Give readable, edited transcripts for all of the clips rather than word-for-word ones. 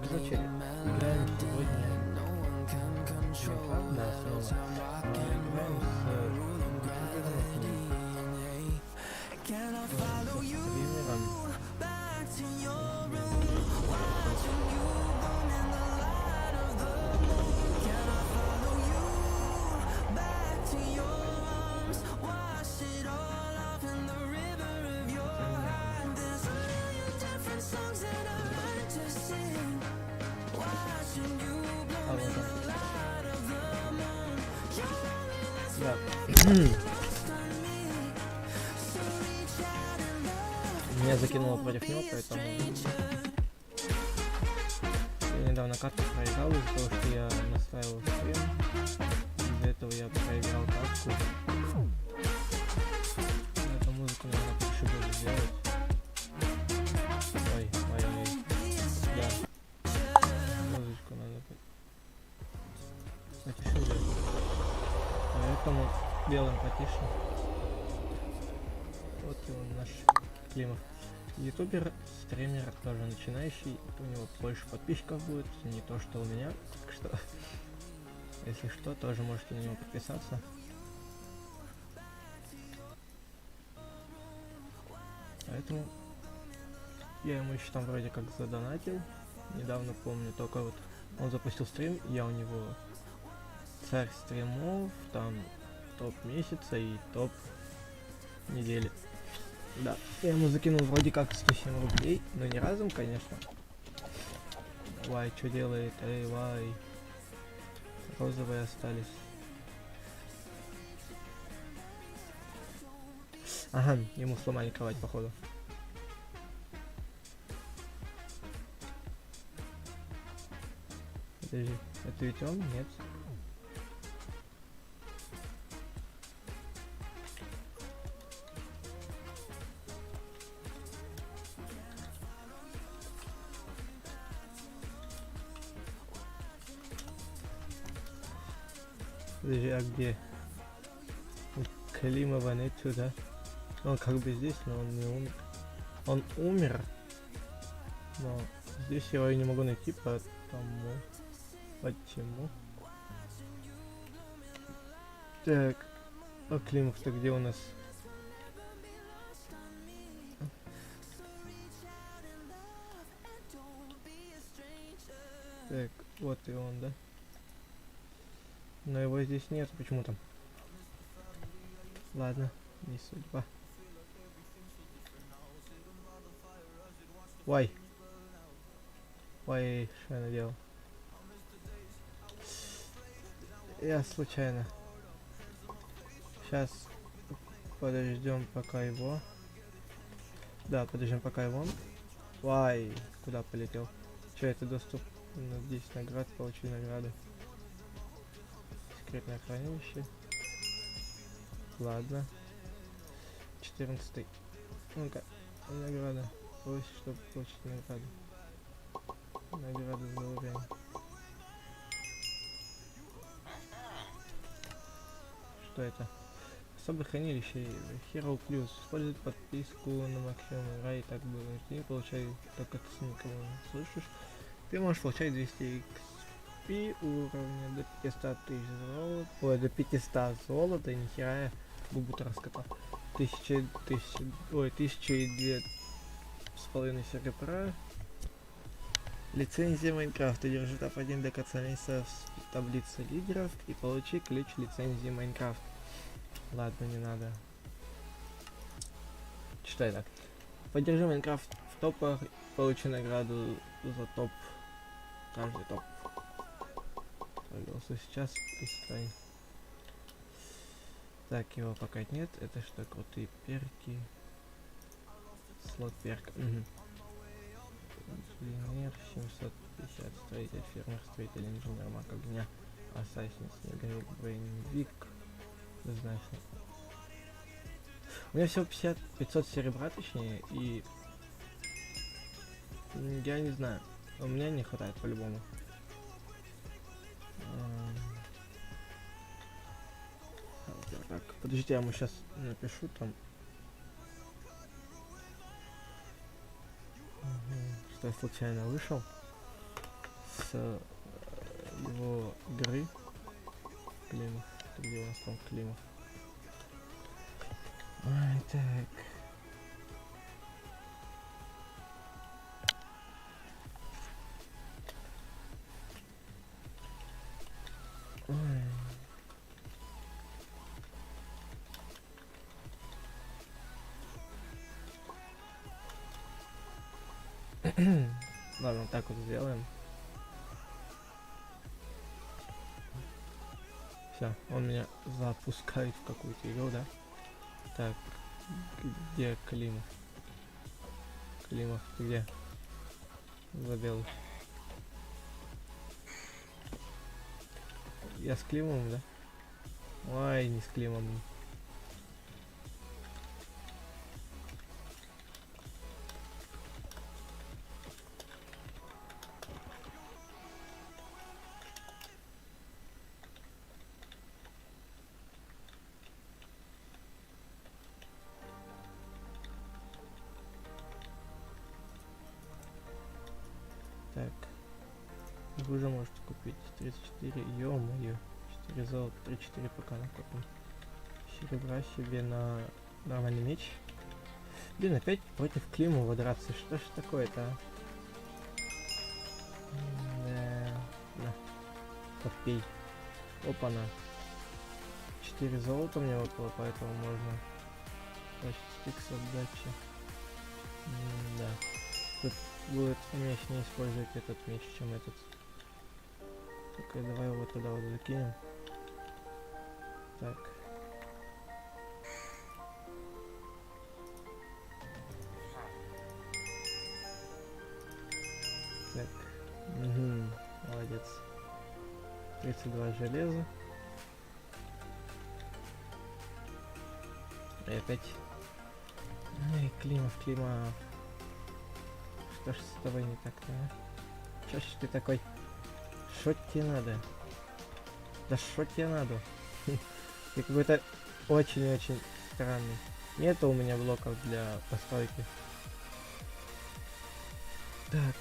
Короче, играем сегодня Майнкрафт, да, снова. Играем с стримером. А вот он. Да. Меня закинуло против него, поэтому я недавно катку проиграл из-за того, что я настраивал стрим. Из-за этого я проиграл катку. Эту музыку надо потише буду сделать. Ой. Да. Музычку надо потише сделать. Поэтому делаем потише. Вот и он, наш Климов. Ютубер, стример, тоже начинающий. У него больше подписчиков будет, не то что у меня. Так что, если что, тоже можете на него подписаться. Поэтому я ему еще там вроде как задонатил. Недавно помню, только вот он запустил стрим, я у него царь стримов, там топ месяца и топ недели. Да, я ему закинул вроде как 107 рублей, но не разом, конечно. Вай, что делает? Эй, вай. Розовые остались. Ага, ему сломали кровать, походу. Подожди, это ведь он? Нет. Подожди, а где? Климова нету, да? Он как бы здесь, но он не умер. Он умер, но здесь я его и не могу найти, потому... Почему? Так, а Климов-то где у нас? Так, вот и он, да? Но его здесь нет почему-то. Ладно, не судьба. Ой. Ой, что я наделал? Я случайно. Сейчас подождем пока его. Да, подождем пока его. Ой, куда полетел? Че, это доступ на 10 наград, получи награды. Секретное хранилище. Ладно. 14. Ну-ка, награда. Просит, чтобы получить награду. Награда за уровень. Что это? Особое хранилище Hero Plus. Использует подписку на максимум рай, так было. Ты не получай, только ты никого не слышишь. Ты можешь получать 200 XP уровня до 500 тысяч золота. Ой, до 500 золота, и нихера я губу-то раскатал. 1002 с половиной серебра. Лицензия Майнкрафта. Держи топ-1 до конца месяца в таблице лидеров и получи ключ лицензии Майнкрафт. Ладно, не надо. Что это? Поддержи Майнкрафт в топах, получи награду за топ. Каждый топ. Пожалуйста, сейчас пистолет. Так, его пока нет. Это что, крутые перки? Слот перк. Угу. Инженер 750, строитель, фермер, строитель, инженер, маг огня, ассасин, снеговик, боевик. Ты знаешь. У меня всего 500 серебра, точнее, и я не знаю, у меня не хватает по-любому. Так, подождите, я ему сейчас напишу там. Что я случайно вышел. с его игры. Климов. Где у нас там Климов? Ай, так. Ой. Ладно, так вот сделаем. Все, он меня запускает в какую-то игру, да? Так, где Климов? Климов, ты где? Забел. Я с Климовым, да? Ой, не с Климовым. Так. Вы уже можете купить 34, ё-моё. 4 золота, 3-4 пока накопим. Серебра себе на нормальный меч. Блин, опять против Климова драться. Что ж такое-то, а? Да. На. Попей. Опа-на. 4 золота мне выпало, поэтому можно тащить стикс отдачи. Да. Тут будет уместнее использовать этот меч, чем этот. Так, давай его туда вот закинем. Так. Так. Угу. Молодец. 32 железа. И опять. Эй, Климов. Что ж с тобой не так-то, а? Чё ж ты такой? Шо тебе надо? Да шо тебе надо? Ты какой-то очень-очень странный. Нету у меня блоков для постройки. Так.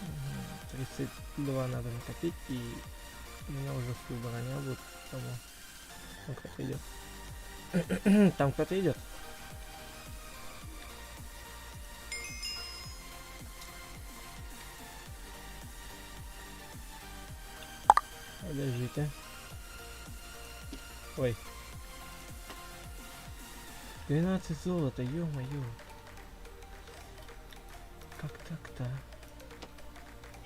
Угу. 32 надо накопить, и у меня уже выбора не будет, потому там кто-то идет. Там кто-то идет. Подождите. Ой. 12 золота, ё-моё. Как так-то?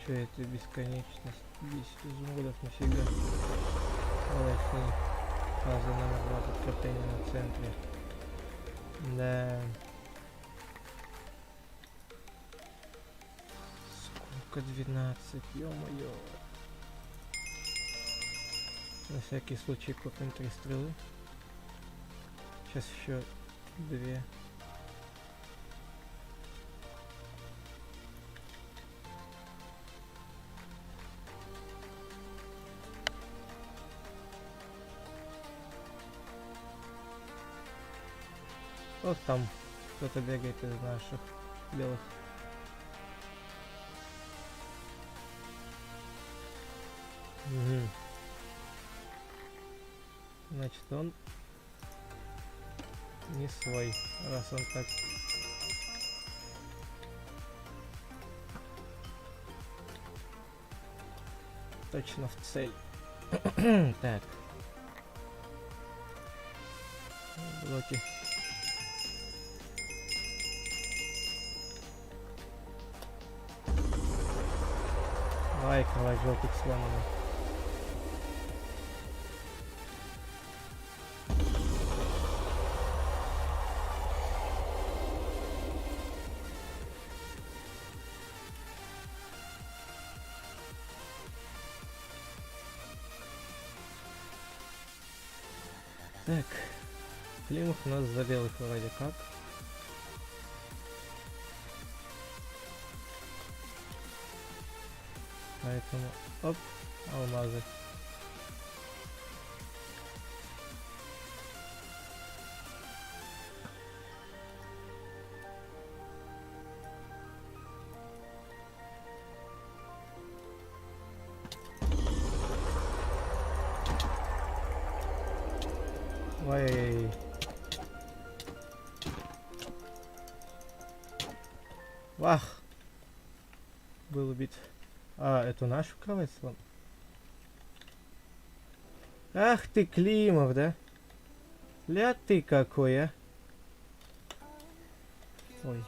Что это бесконечность? 10 изумрудов нафига? Ой, фу. Фаза номер 2 подкрепление на центре. Да. Сколько 12? Ё-моё. На всякий случай купим 3 стрелы. Сейчас еще 2. Вот там кто-то бегает из наших белых. Угу. Значит, он не свой, раз он так. Точно в цель. Так. Блоки. Давай, кровать желтых сломанных. Так. Климов у нас за белых вроде как. Поэтому, оп, алмазы. Ой. Вах! Был убит. А, это нашу кровать слом. Ах ты, Климов, да? Ля ты какой, а? Ой.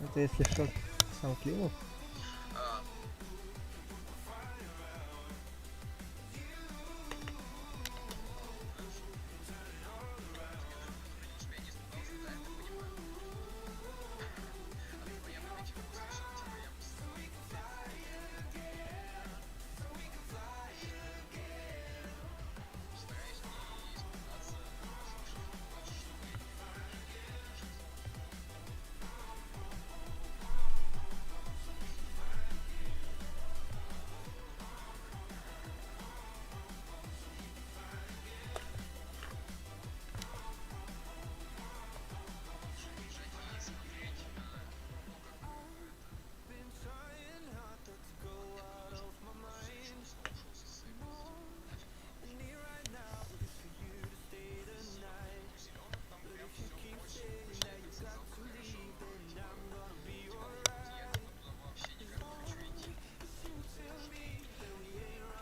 Это если что, сам Климов.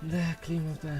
Да, Климов, да.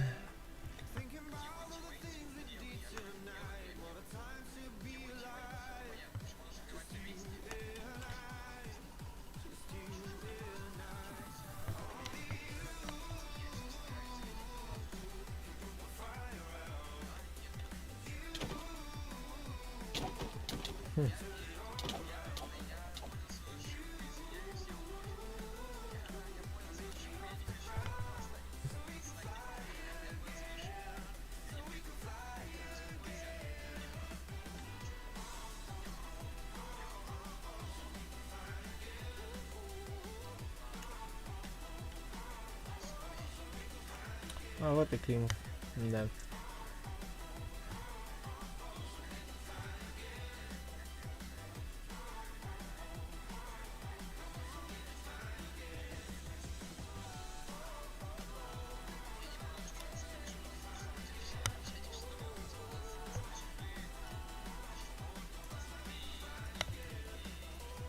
А вот и Климов. Да.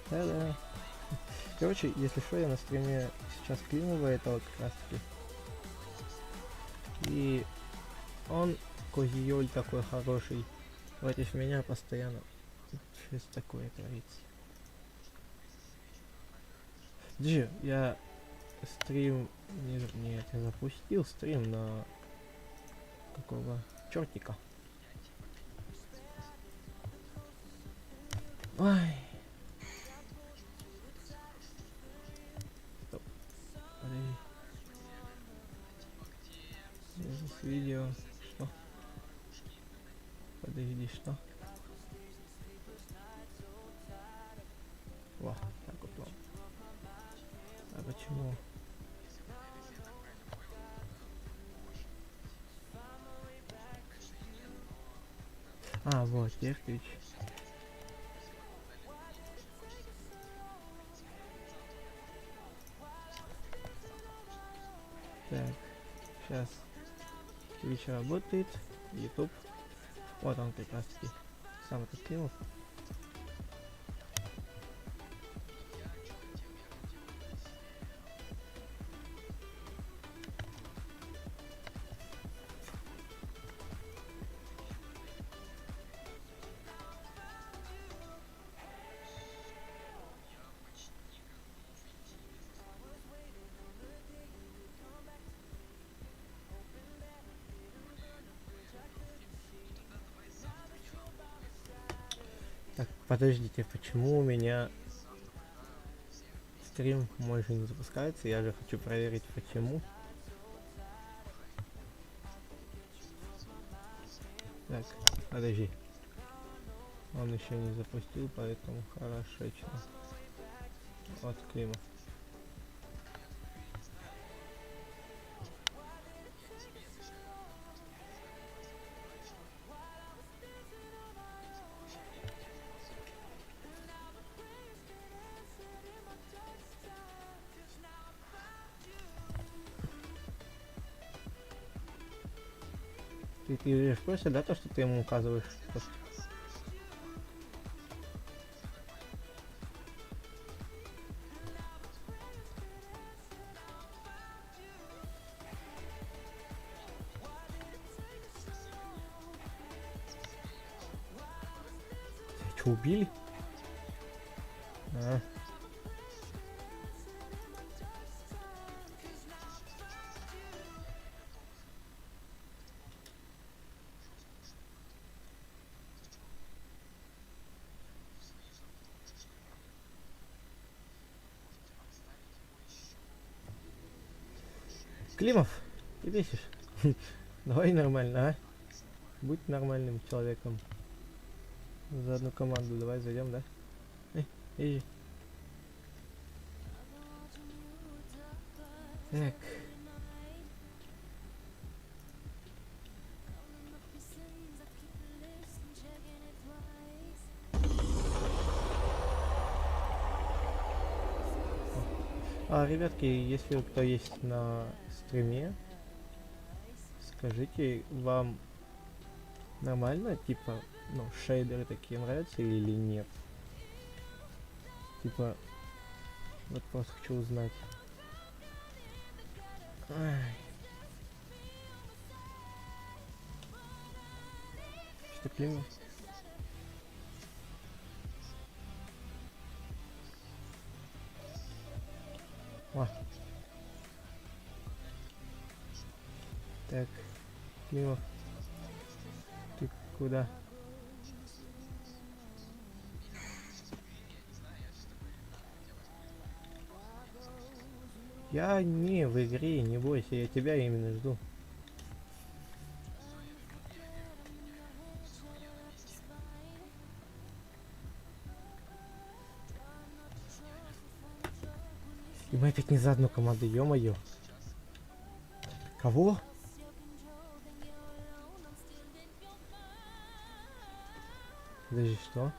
Да-да. Короче, если что, я на стриме сейчас Климова этого как раз таки. И он козиёль такой хороший. Против меня постоянно. Что это такое творится? Джи, я стрим... Нет, я запустил стрим на... Какого? Чертика. Ой. Стоп. Подожди. Здесь видео. Что? Подожди, что? Во, так вот вам. А почему? А, вот, я ключ. Так, сейчас Twitch работает, YouTube. Вот он как раз таки сам это кинул. Так, подождите, почему у меня стрим мой же не запускается? Я же хочу проверить, почему. Так, подожди. Он еще не запустил, поэтому хорошечно. От Клима. Ты в курсе, да, то, что ты ему указываешь? Что, убили? А. Климов, ты бесишь? Давай нормально, а? Будь нормальным человеком. За одну команду давай зайдем, да? Иди. Так. Ребятки, если кто есть на стриме, скажите, вам нормально, типа, ну, шейдеры такие нравятся или нет? Типа, вот просто хочу узнать. Ай. Что Климов? Так, Климов, ты куда? Я не в игре, не бойся, я тебя именно жду. И мы опять не за одну команду, ё-моё. Кого? Подожди, что?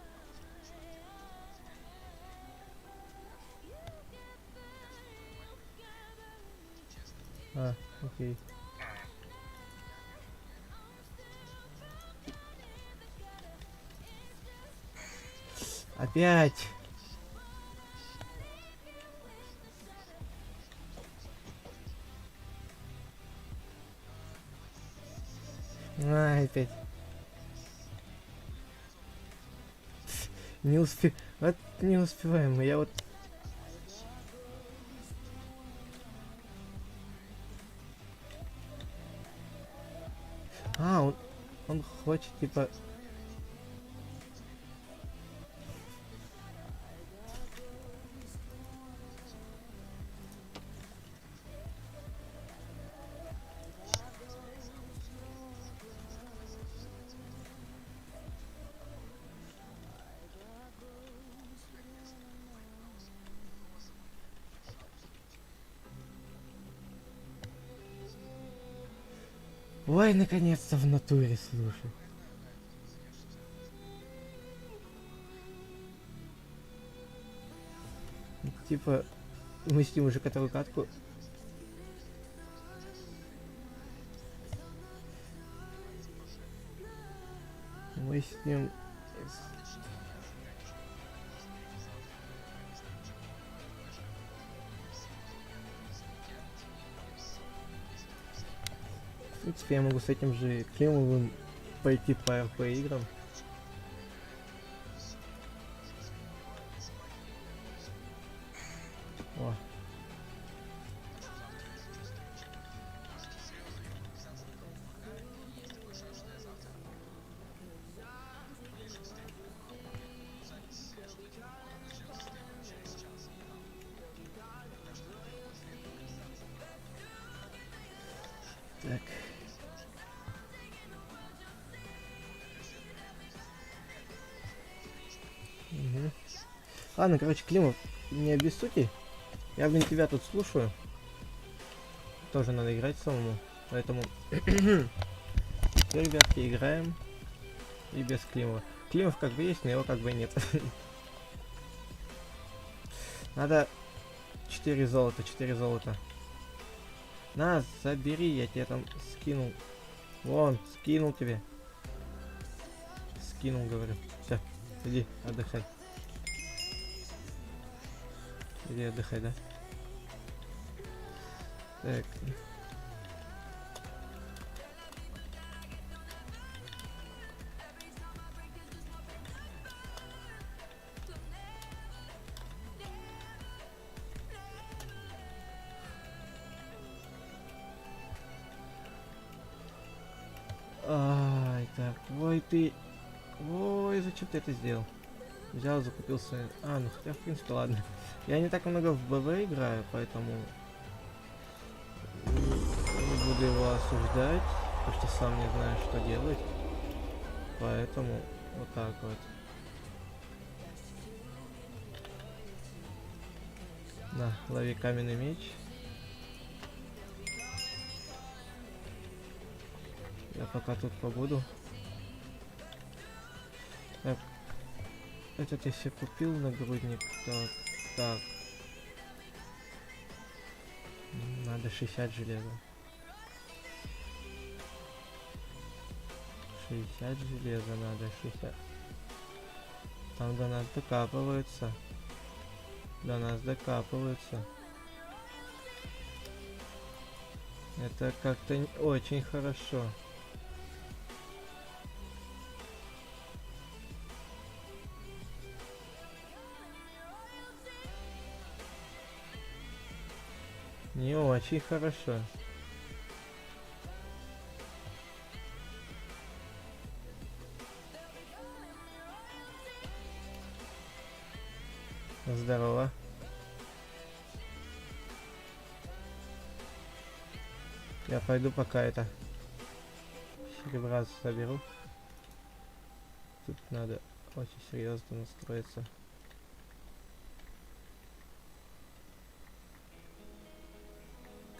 Окей. Опять! Опять. Не успе... Вот не успеваем, я вот... Он хочет, типа... Ой, наконец-то в натуре, слушай. Типа, мы с ним уже которую катку. Мы с ним... В принципе, я могу с этим же Климовым пойти по РП играм. О. Так. Угу. Ладно, короче, Климов, не обессудьте. Я, блин, тебя тут слушаю. Тоже надо играть самому. Поэтому теперь, ребятки, играем. И без Климова. Климов как бы есть, но его как бы нет. Надо 4 золота, 4 золота. На, забери, я тебе там скинул. Вон, скинул тебе. Скинул, говорю. Все, иди, отдыхай. Иди отдыхай, да? Так. Ай, так, ой ты... Ой, зачем ты это сделал? Взял, закупился... А, ну хотя, в принципе, ладно. Я не так много в БВ играю, поэтому... Не буду его осуждать, потому что сам не знаю, что делать. Поэтому вот так вот. На, лови каменный меч. Я пока тут побуду. Так, этот я себе купил нагрудник. Так, так. Надо 60 железа. 60 железа надо, 60. Там до нас докапываются. До нас докапываются. Это как-то не очень хорошо. Не очень хорошо. Здорово. Я пойду пока это серебра соберу. Тут надо очень серьезно настроиться.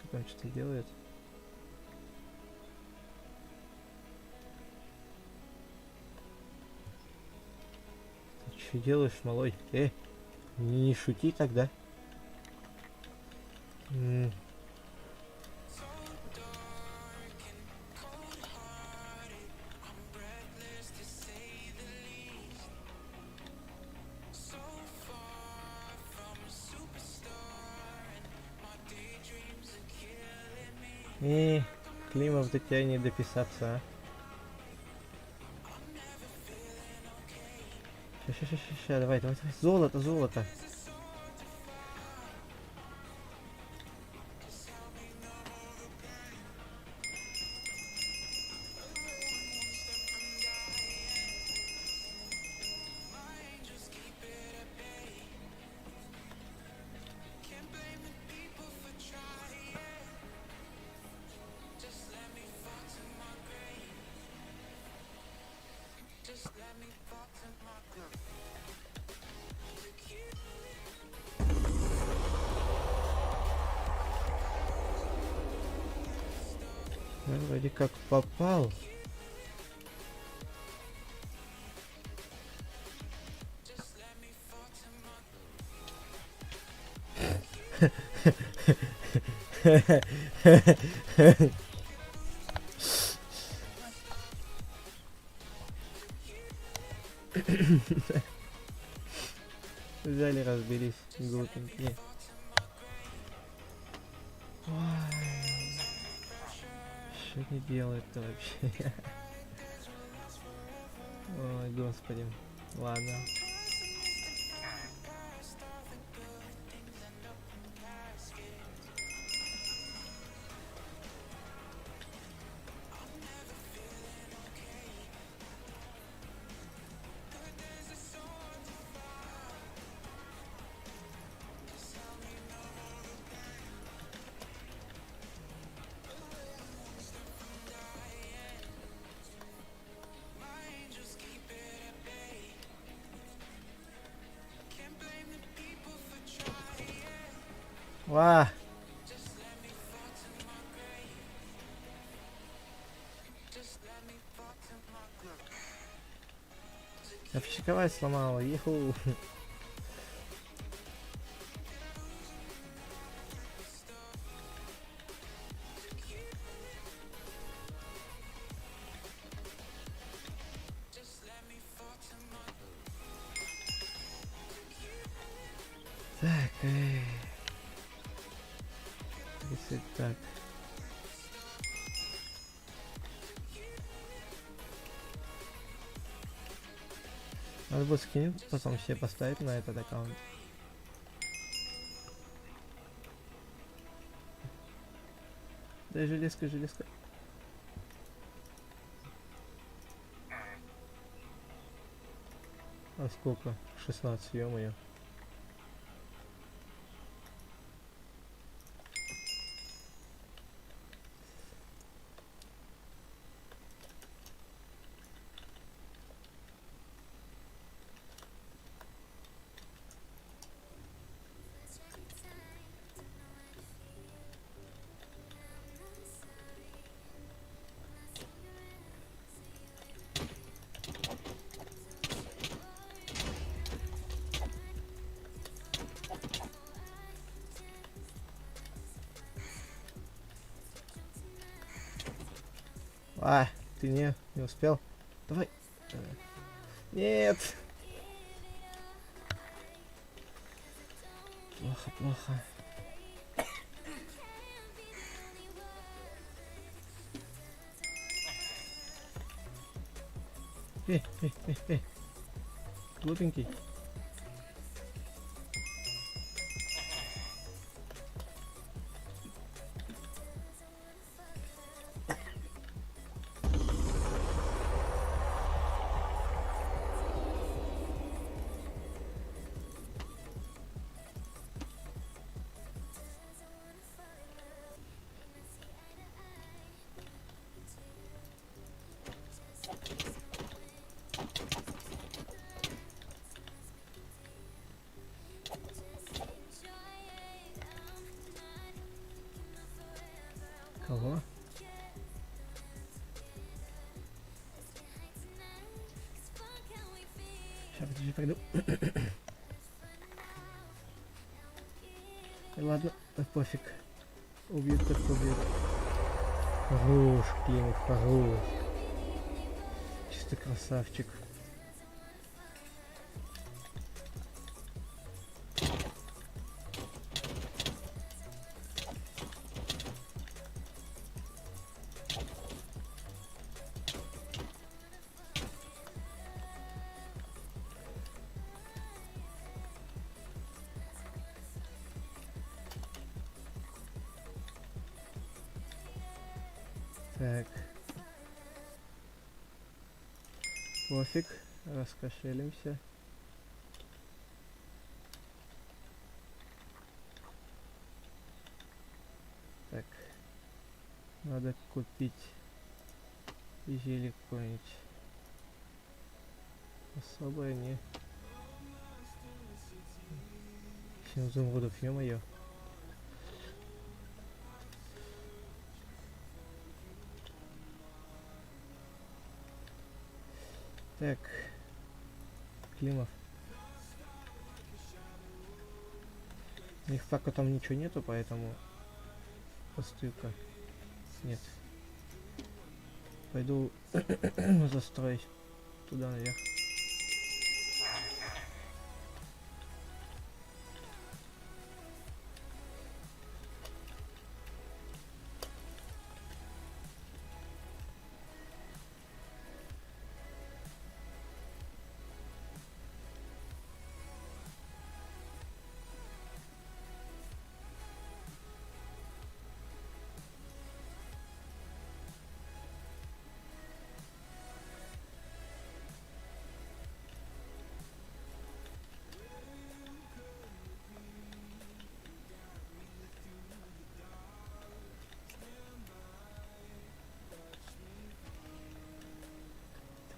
Как он что-то делает? Ты что делаешь, малой? Не шути тогда. Климов, до тебя не дописаться, а? Ща, давай. Золото, золото. Я вроде как попал. Взяли, разбились, глупенькие. Что не делает-то вообще? Ой, господи. Ладно. Ва! Общиковать сломала, иху. Так, 30, так. Надо будет скин потом все поставить на этот аккаунт. Да, железка, железка. А сколько? 16, ё-моё. А, ты не успел? Давай. Нет. Плохо, плохо. Эй. Глупенький. Кого? Сейчас, подожди, пойду. Ладно, пофиг. Убьют, так убьют. Хорош, Климов, хорош. Чисто красавчик. Так. Пофиг, раскошелимся. Так. Надо купить зелье какое-нибудь. Особое не. 7 изумрудов, ё-моё. Так. Климов. У них пока там ничего нету, поэтому постойка. Нет. Пойду застроить туда наверх.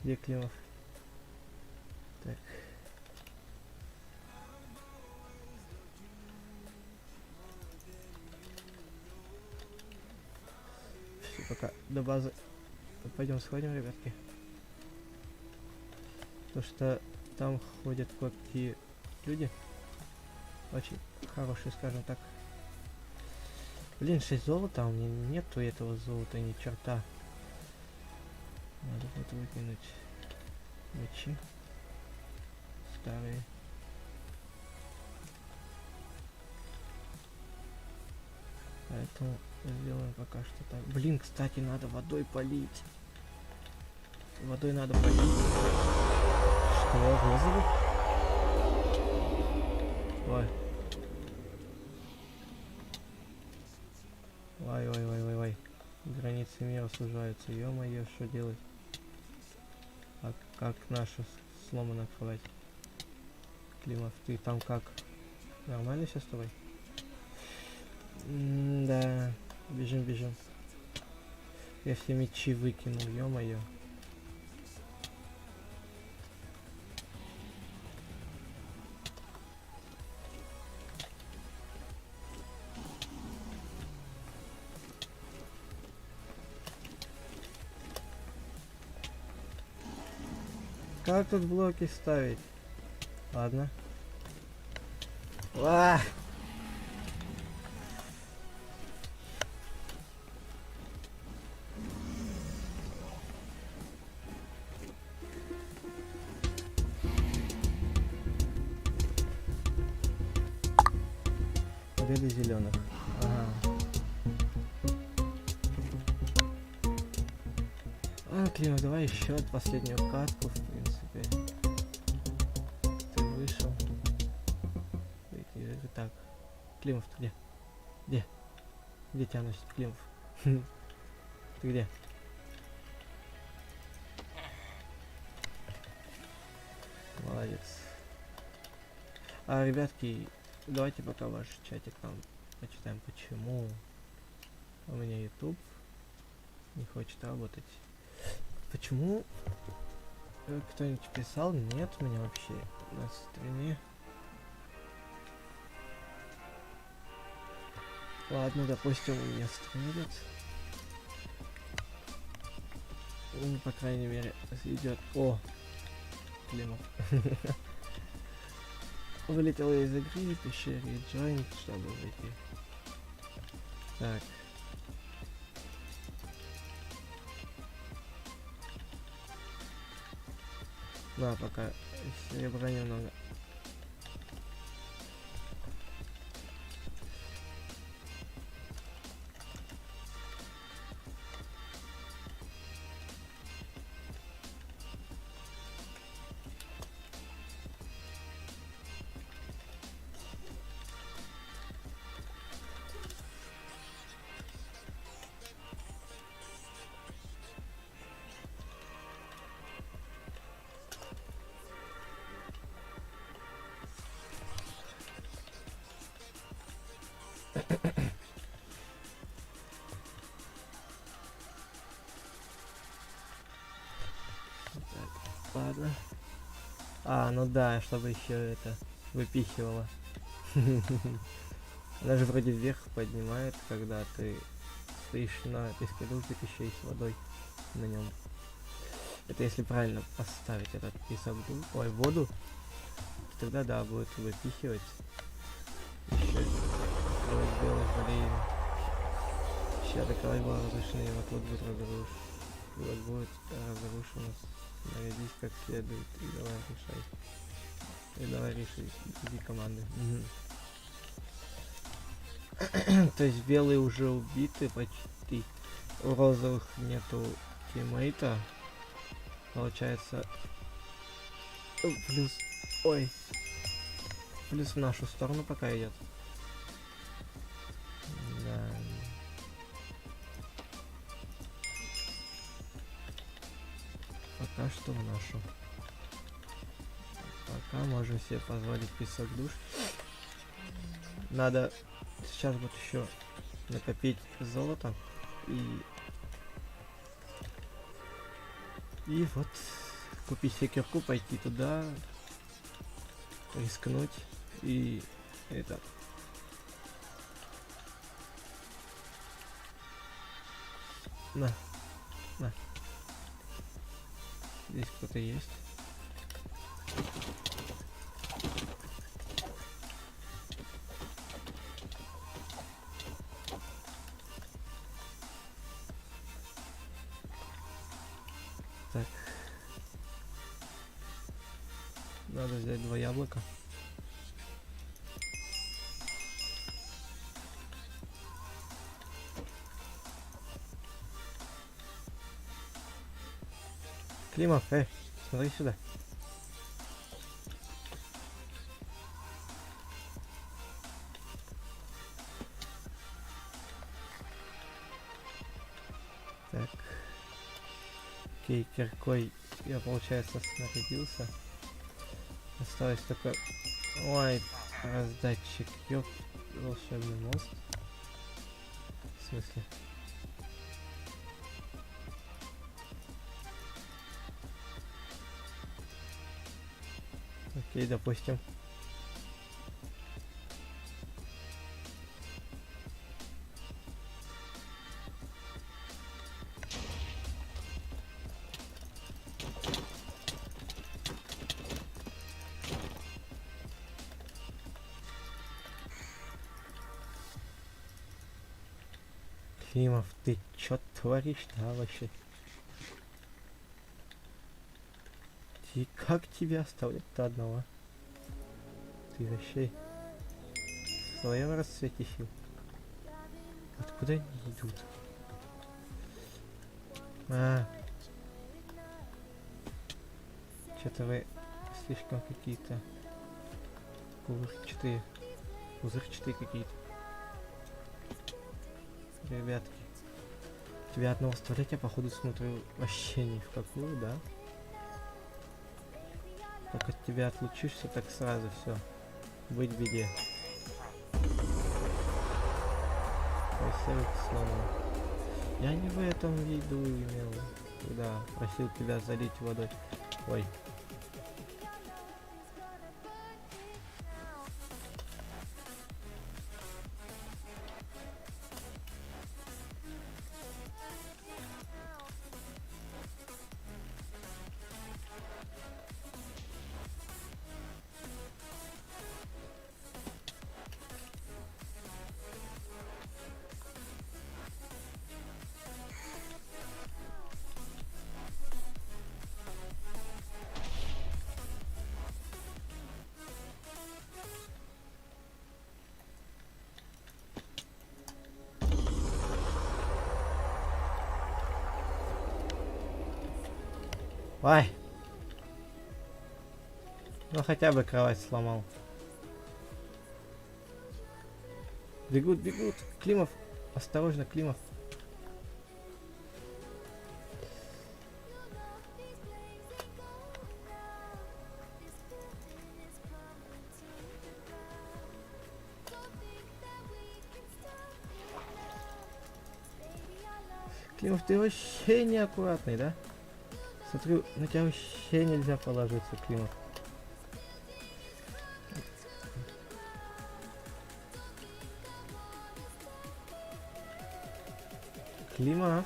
Где Климов? Так. пока до базы. Пойдем сходим, ребятки. То что там ходят кое-какие люди. Очень хорошие, скажем так. Блин, 6 золота, а у меня нету этого золота ни черта. Надо будет выкинуть мечи старые. Поэтому сделаем пока что так. Блин, кстати, надо водой полить. Водой надо полить. Что, вызову? Ой. Ой. Границы мира сужаются. Ё-моё, что делать? А как наша сломана кровать? Климов, ты там как? Нормально все с тобой? Да. Бежим. Я все мечи выкинул, ё-моё. Как тут блоки ставить? Ладно. Ва! Победа зеленых. Ага. Климов, давай еще последнюю катку, в принципе. Ты вышел. Так. Климов, ты где? Где? Где тебя носит Климов? Ты где? Молодец. Ребятки, давайте пока ваш чатик там почитаем, почему у меня YouTube не хочет работать. Почему кто-нибудь писал? Нет у меня вообще на стриме. Ладно, допустим, у меня стримит. Ну, по крайней мере, идет. О! Климов. Вылетел из игры, пиши rejoin, чтобы выйти. Так. Да, пока серебра немного. Ладно. Ну да, чтобы еще это выпихивало. Она же вроде вверх поднимает, когда ты стоишь на песке дождик еще и с водой на нем. Это если правильно поставить этот песок, воду, тогда да, будет выпихивать. Еще белый болеем. Сейчас такая была разрушена, вот будет разрушен. Вот будет разрушено. Нарядись как следует и давай решай. И давай реши, иди команды. То есть белые уже убиты почти. У розовых нету тиммейта. Получается плюс. Ой. Плюс в нашу сторону пока идет. Да. Пока что в нашу. Пока можем себе позволить песок душ. Надо сейчас вот еще накопить золото и вот купить секерку, пойти туда, рискнуть и это. На. На. Здесь кто-то есть. Так. Надо взять 2 яблока. Климов, смотри сюда. Так. Окей, киркой я, получается, снарядился. Осталось только... Ой, раздатчик. Ёп, волшебный мост. В смысле? Окей, допустим. Климов, ты чё творишь-то вообще? И как тебя оставлять-то одного? Ты вообще в своем расцвете сил? Откуда они идут? Что-то вы слишком какие-то пузырчатые какие-то. Ребятки. Тебя одного оставлять, я походу смотрю вообще ни в какую, да? Как от тебя отлучишься, так сразу все. Быть в беде. Поселок сломан. Я не в этом виду имел. Когда просил тебя залить водой. Ой. Ай! Ну хотя бы кровать сломал. Бегут, бегут. Климов. Осторожно, Климов. Климов, ты вообще неаккуратный, да? Смотрю, на тебя вообще нельзя положиться, Климов. Климов.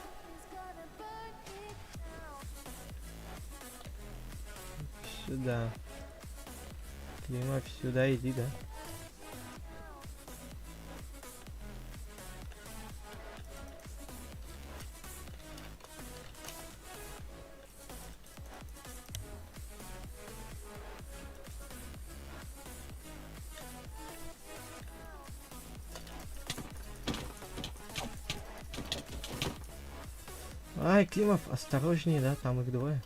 Сюда. Климов, сюда иди, да? Ай, Климов, осторожнее, да, там их двое.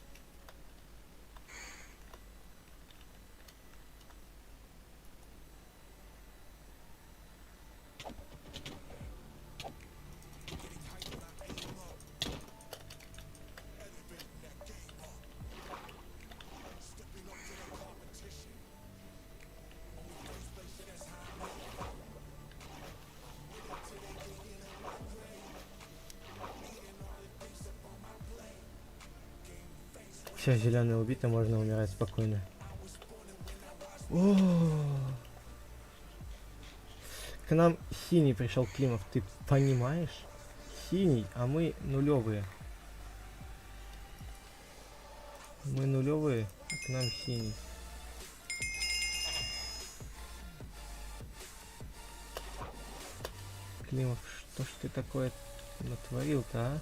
Все, зеленый убито, можно умирать спокойно. О, к нам синий пришел, Климов, ты понимаешь? синий, а мы нулевые. Мы нулевые, а к нам синий. Климов, что ж ты такое натворил-то, а?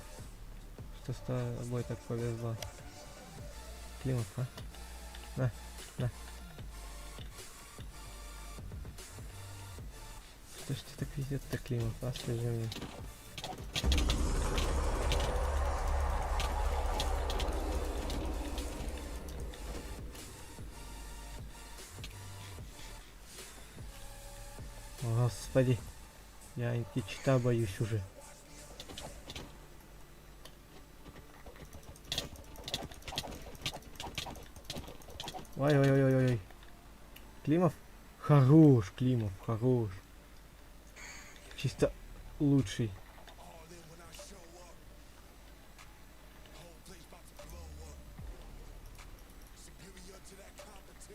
Что с тобой так повезло? Климов, а? На. Что ж ты так везет-то, Климов, а? Скажи мне. Господи, я античита боюсь уже. Ой-ой-ой-ой-ой. Климов? Хорош, Климов, хорош. Чисто лучший.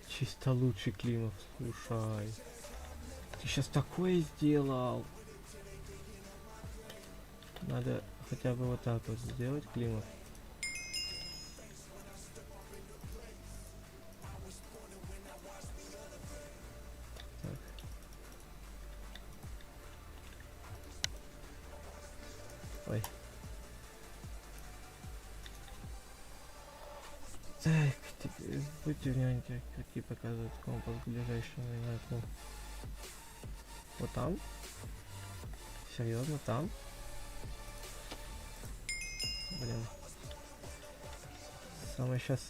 Чисто лучший, Климов, слушай. Ты сейчас такое сделал. Надо хотя бы вот так вот сделать, Климов. Так. Ой. Так, теперь будьте внимательны, какие показывают компас к ближайшему игроку. Вот там? Серьезно, там? Блин. Самое сейчас.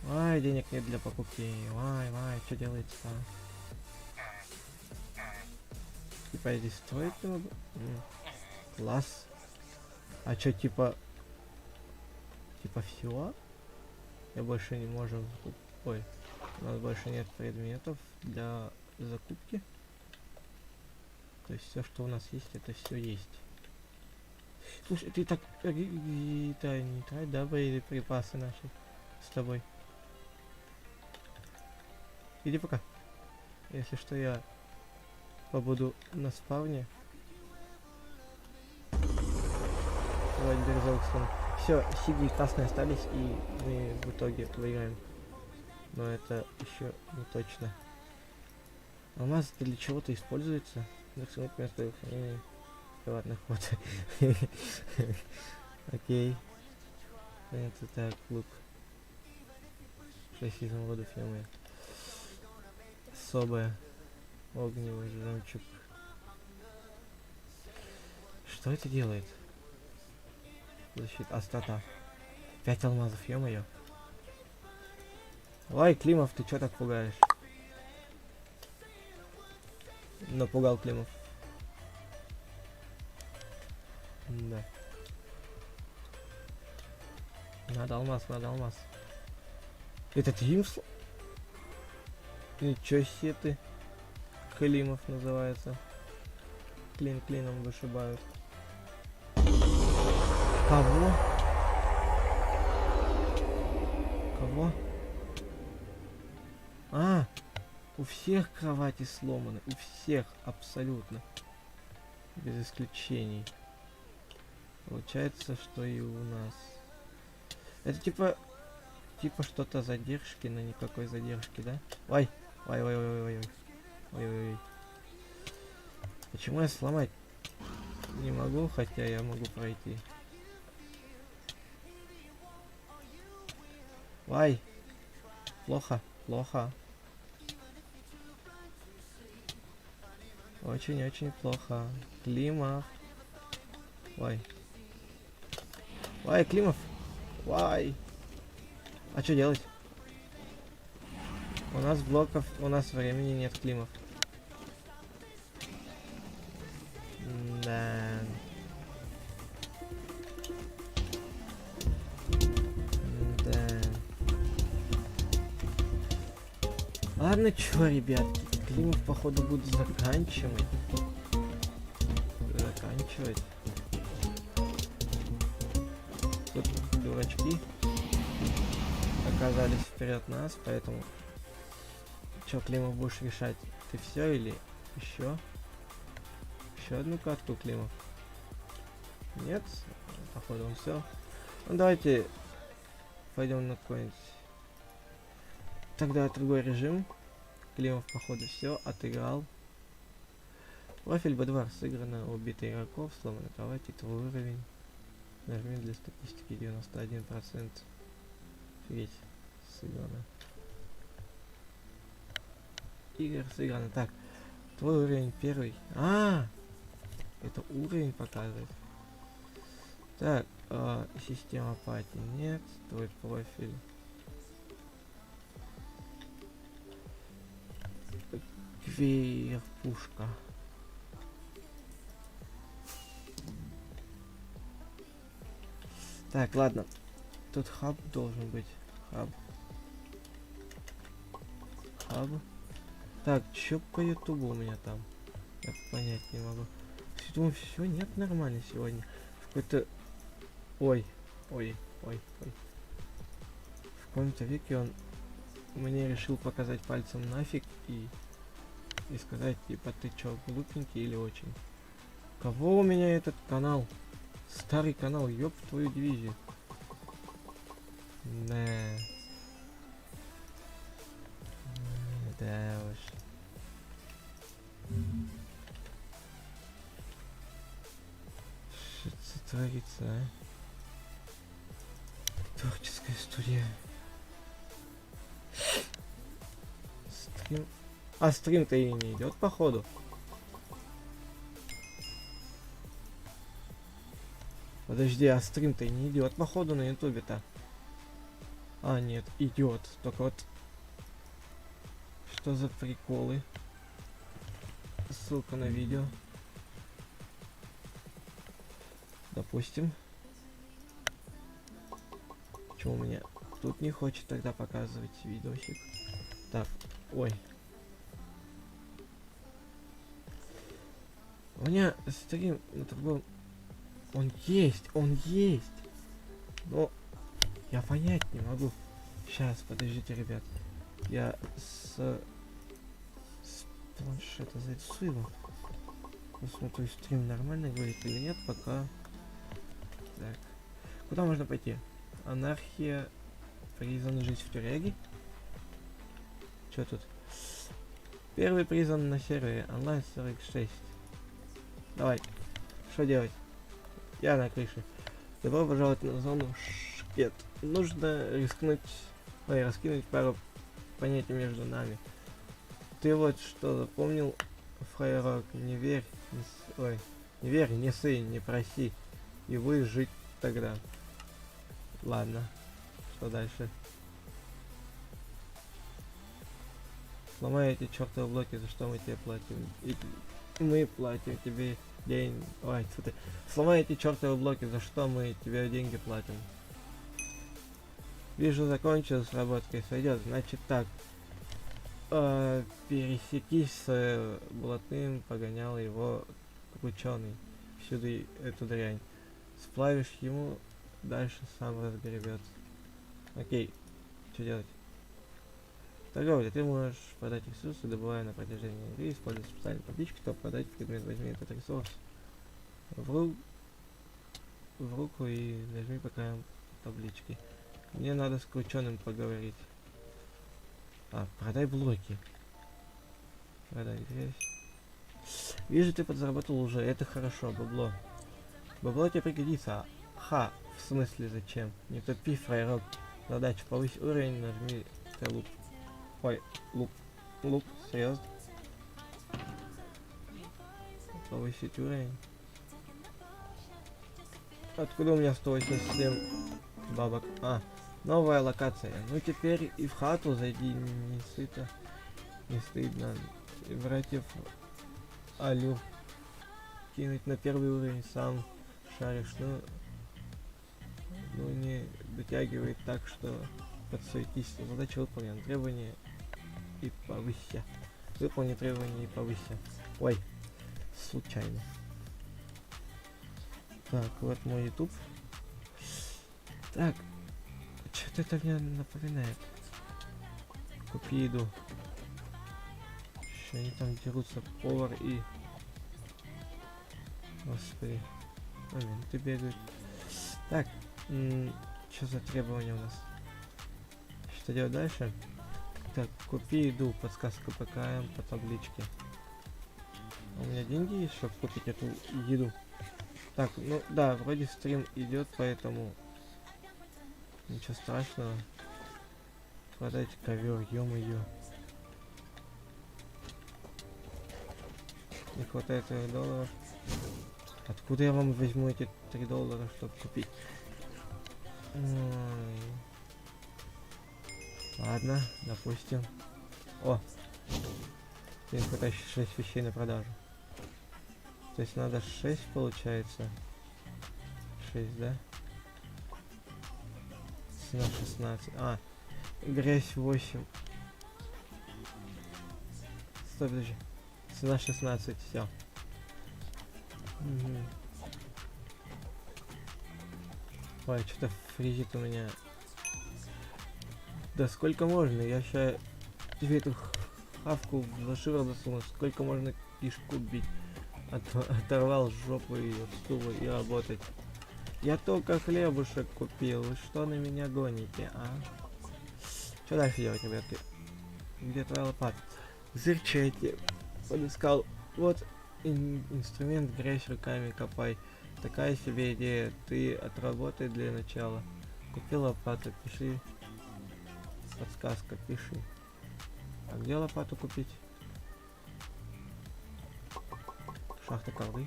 Ай, денег нет для покупки. Вай, что делается-то? Типа я здесь строить не могу? Класс. А чё, типа все? Я больше не можем... Ой, у нас больше нет предметов для закупки. То есть все, что у нас есть, это все есть. Слушай, ты так... не трать, да, боеприпасы наши с тобой. Иди пока. Если что, я побуду на спавне. Все, сиги красные остались, и мы в итоге выиграем. Но это еще не точно. Алмаз для чего-то используется. Заткнуть место хранения приватных ход. Окей. Это так, лук. 6 изумрудов фирмы. Особая. Огневый жемчуг. Что это делает? Защита. Острота. 5 алмазов, ё-моё. Ой, Климов, ты чё так пугаешь? Напугал Климов. Да. Надо алмаз, надо алмаз. Это ты им Ничего себе ты. Климов называется. Клин клином вышибают. Кого? Кого? А, у всех кровати сломаны. У всех абсолютно. Без исключений. Получается, что и у нас. Это типа что-то задержки, но никакой задержки, да? Ой, ой. Почему я сломать не могу, хотя я могу пройти? Ой, плохо. Очень плохо. Климов. Ой, Климов. Ой. А что делать? У нас блоков, у нас времени нет, Климов. Да. Ладно, чё, ребятки, Климов, походу, будет заканчивать. Тут дурачки оказались вперед нас, поэтому... Чё, Климов, будешь решать? Ты все или еще? Еще одну катку, Климов? Нет, походу он все. Ну давайте пойдем на какой-нибудь. Тогда другой режим. Климов, походу, все, отыграл. Профиль Б2 сыграно, убитый игроков, сломана кровать, титуловой уровень. Нажми для статистики 91%. Офигеть, сыграно. Игр сыграно. Так, твой уровень первый. Это уровень показывает. Так, система апатии нет, твой профиль. Кверпушка. Так, ладно. Тут хаб должен быть. Хаб. Так, чё по ютубу у меня там? Я понять не могу. Думаю, все нет нормально сегодня. Какой-то... Ой. В каком-то веке он мне решил показать пальцем нафиг и сказать, типа, ты чё, глупенький или очень? Кого у меня этот канал? Старый канал, ёб твою дивизию. Да уж. Что творится, а? Творческая студия. Стрим... А стрим-то и не идет, походу. Подожди, а стрим-то и не идет, походу, на ютубе-то. А, нет, идет. Только вот... Что за приколы? Ссылка на видео. Допустим. Чего у меня тут не хочет тогда показывать видосик? Так, ой. У меня стрим на другом... Он есть. Но я понять не могу. Сейчас, подождите, ребят. Я с планшета зайду его. Посмотрю, стрим нормально говорит или нет, пока. Так. Куда можно пойти? Анархия. Призван жить в тюряге. Что тут? Первый призван на сервере. Онлайн 46. Давай. Что делать? Я на крыше. Добро пожаловать на зону Шкет. Нужно раскинуть пару понятий между нами. Ты вот что запомнил, Фрейрок, не верь, не ссы, не проси, и вы жить тогда. Ладно, что дальше? Сломай эти чертовы блоки, за что мы тебе платим? И мы платим тебе день... Ой, что ты... Сломай эти чертовы блоки, за что мы тебе деньги платим? Вижу, закончилась работка, сойдет. Значит так. Пересекись с блатным, погонял его ученый. Всюду эту дрянь. Сплавишь ему, дальше сам разгребется. Окей, что делать? Торговля. Ты можешь продать ресурсы, добывая на протяжении игры, используя специальные таблички, чтобы продать предмет, возьми этот ресурс в руку и нажми по краям таблички. Мне надо с крученым поговорить. Продай блоки. Продай грязь. Вижу, ты подзаработал уже. Это хорошо, бабло. Бабло тебе пригодится. Ха, в смысле зачем? Не тупи, фрейрок. Задача, повысь уровень, нажми луп. Ой, луп, серьезно? Повысить уровень. Откуда у меня 187 бабок? Новая локация. Ну теперь и в хату зайди, не сыто. Не стыдно. И братьев Алю кинуть на первый уровень, сам шаришь. Ну не дотягивает так, что подсуетись. Задача выполнена. Требования и повыся. Выполни требования и повыся. Ой, случайно. Так, вот мой YouTube. Так, что-то это мне напоминает. Купи еду. Еще они там дерутся, повар и... Господи. Моменты бегают. Так, что за требования у нас? Что делать дальше? Так, купи еду, подсказка ПКМ по табличке. У меня деньги есть, чтобы купить эту еду. Так, ну да, вроде стрим идет, поэтому ничего страшного. Продать ковер, ё-моё. Не хватает $3. Откуда я вам возьму эти $3, чтобы купить? Ой. Ладно, допустим. О! Не хватает 6 вещей на продажу. То есть надо 6 получается. 6, да? Цена 16. А, грязь 8. Стой, подожди. Цена 16, все. Угу. Ой, что-то фризит у меня. Да сколько можно? Я сейчас тебе эту хавку в шиворот засуну. Сколько можно кишку бить? Оторвал жопу и от стула и работать. Я только хлебушек купил. Вы что на меня гоните, а? Что дальше делать, ребятки? Где твоя лопата? Зырчайте. Подыскал. Вот инструмент, грязь руками копай. Такая себе идея. Ты отработай для начала. Купи лопату, пиши. Подсказка, пиши. А где лопату купить? Шахта коры.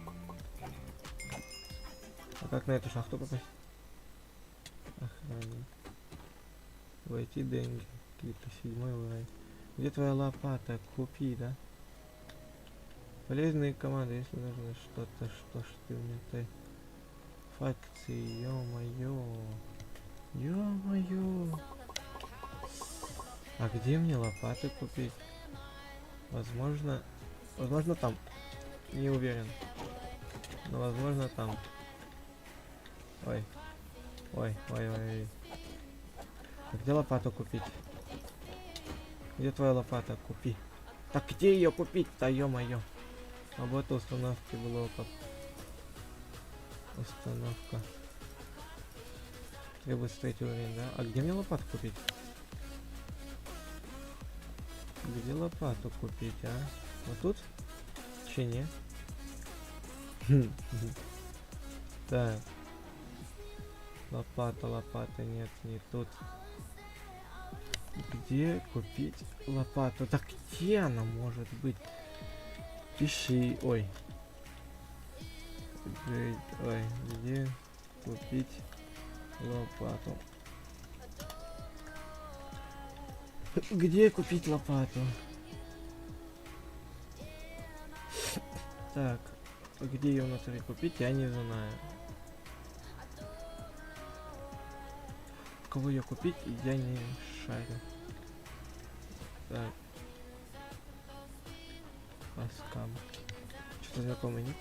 А как на эту шахту попасть? Охранник. Войти деньги. Какие-то 7-й уровень. Где твоя лопата? Купи, да? Полезные команды, если нужно что-то, что ж ты у меня ты. Факции, ё-моё. Ё-моё. А где мне лопаты купить? Возможно там. Не уверен. Но возможно там. Ой. Ой. А где лопату купить? Где твоя лопата? Купи. Так где ее купить-то, ё-моё? Работа установки блоков. Установка. Требует 3-й уровень, да? А где мне лопату купить? Где лопату купить, а? Вот тут? Че не? Так. Лопата, нет, не тут. Где купить лопату? Так где она может быть? Пиши, ой. Где купить лопату? Где купить лопату? Так, где ее внутри купить, я не знаю. Кого ее купить, я не шарю. Так. Паскам. Что-то знакомый ник.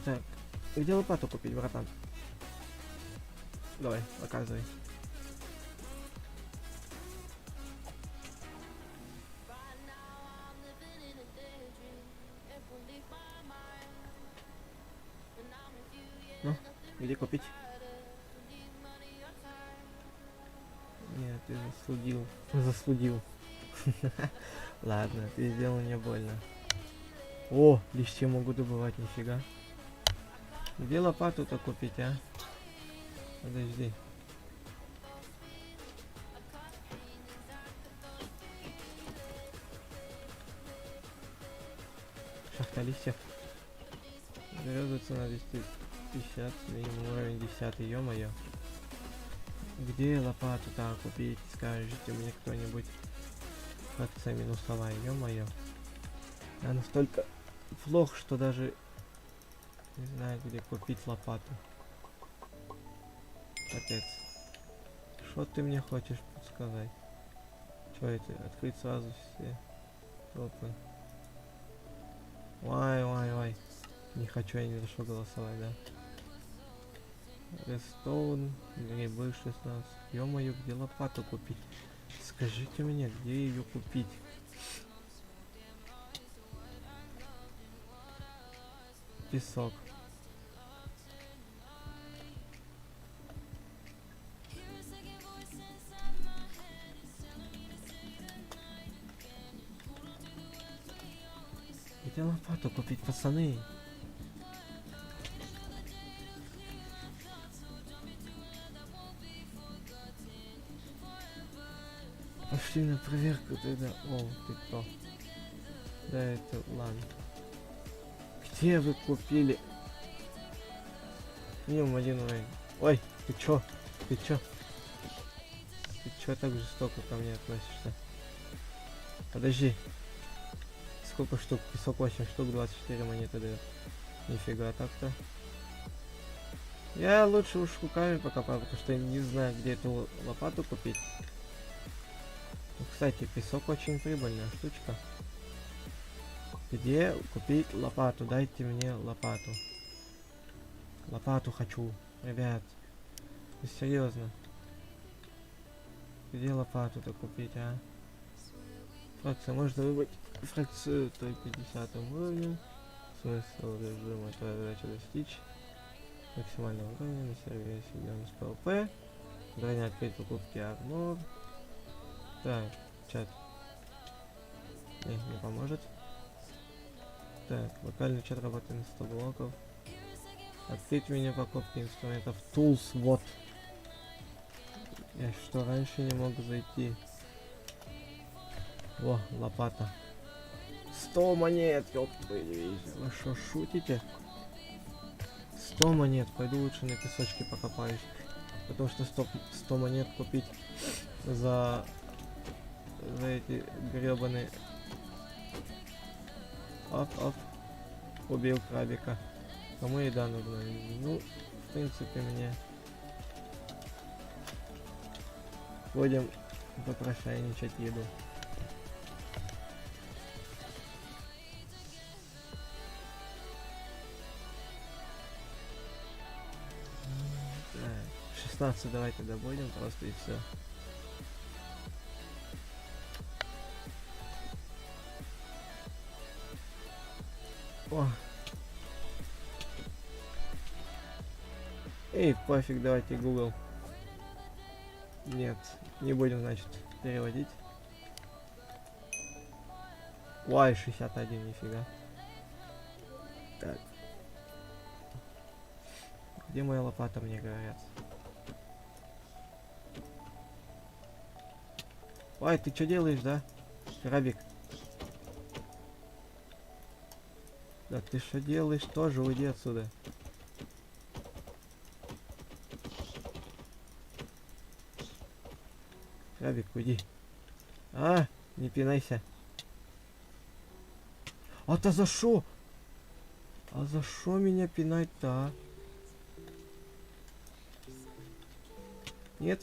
Так, где лопату купить, братан? Давай, показывай. Ну, где купить? Нет, ты заслудил. Ладно, ты сделал мне больно. О, листья могу добывать, нифига. Где лопату-то купить, а? Подожди. Шахта листьев. Береза на 250, минимум уровень 10, ё-моё. Где лопату-то купить, скажите мне кто-нибудь. Акция минусовая, ё-моё. Я настолько плох, что даже не знаю, где купить лопату. Капец. Что ты мне хочешь подсказать? Что это? Открыть сразу все топы. Ой. Не хочу я ни за что голосовать, да? Рестоун, грибы 16. Ё-моё, где лопату купить? Скажите мне, где ее купить? Песок. Где лопату купить, пацаны? Пошли на проверку тогда. О, ты кто? Да, это ладно. Где вы купили? Ё-моё, ой, ты чё? Ты чё? Ты чё так жестоко ко мне относишься? Подожди. Сколько штук? Песок 8 штук, 24 монеты дает. Нифига так-то. Я лучше уж руками покопаю, потому что я не знаю, где эту лопату купить. Ну, кстати, песок очень прибыльная штучка. Где купить лопату? Дайте мне лопату. Лопату хочу, ребят. Серьезно. Где лопату-то купить, а? Фракция, можно выбрать фракцию той 50 уровнем. Смысл режима твоя задача достичь максимального уровня на сервере соединен с ПВП. Броня открыть покупки армор. Так, чат. Не поможет. Так, локальный чат работает на 100 блоков. Открыть меню покупки инструментов Tools, вот. Я что, раньше не мог зайти? О, лопата. 100 монет, ёпта, вы что, шутите? 100 монет, пойду лучше на песочке покопаюсь. Потому что 100 монет купить за эти гребаные... Оп. Убил крабика. Кому еда нужна? Ну, в принципе, мне... Будем попрошайничать еду. Так, 16 давайте добудем просто и все. О. Эй, пофиг, давайте Google. Нет, не будем, значит, переводить. Ой, 61, нифига. Так. Где моя лопата, мне говорят? Ой, ты что делаешь, да? Крабик. Да ты что делаешь? Тоже уйди отсюда. Крабик, уйди. А, не пинайся. А-то за шо? А за шо меня пинать-то, а? Нет?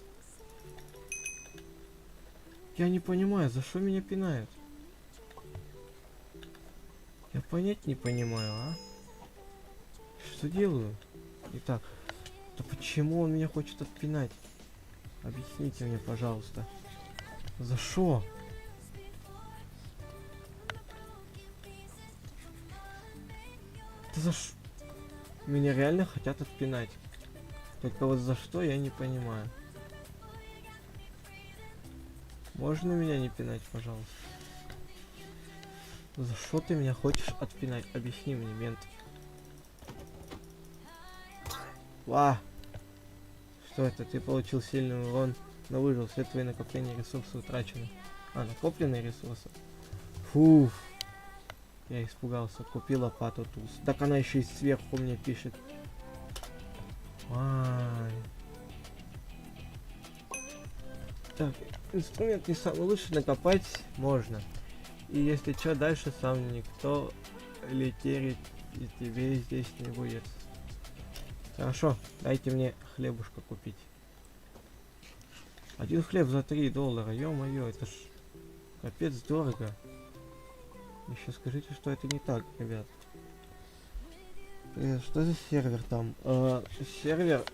Я не понимаю, за что меня пинают? Я понять не понимаю, а? Что делаю? Итак, то почему он меня хочет отпинать? Объясните мне, пожалуйста. За что? Это за ш... Меня реально хотят отпинать. Только вот за что, я не понимаю. Можно меня не пинать, пожалуйста? За что ты меня хочешь отпинать? Объясни мне, мент. Что это? Ты получил сильный урон, но выжил. Все твои накопления ресурсов утрачены. Накопленные ресурсы. Фуф. Я испугался. Купил лопату туз. Так она еще и сверху мне пишет. Ай. Так, инструмент не самый лучший, накопать можно. И если что, дальше сам никто литерить и тебе здесь не будет. Хорошо, дайте мне хлебушка купить. Один хлеб за $3. Ё-моё, это ж капец дорого. Еще скажите, что это не так, ребят. Что за сервер там? Сервер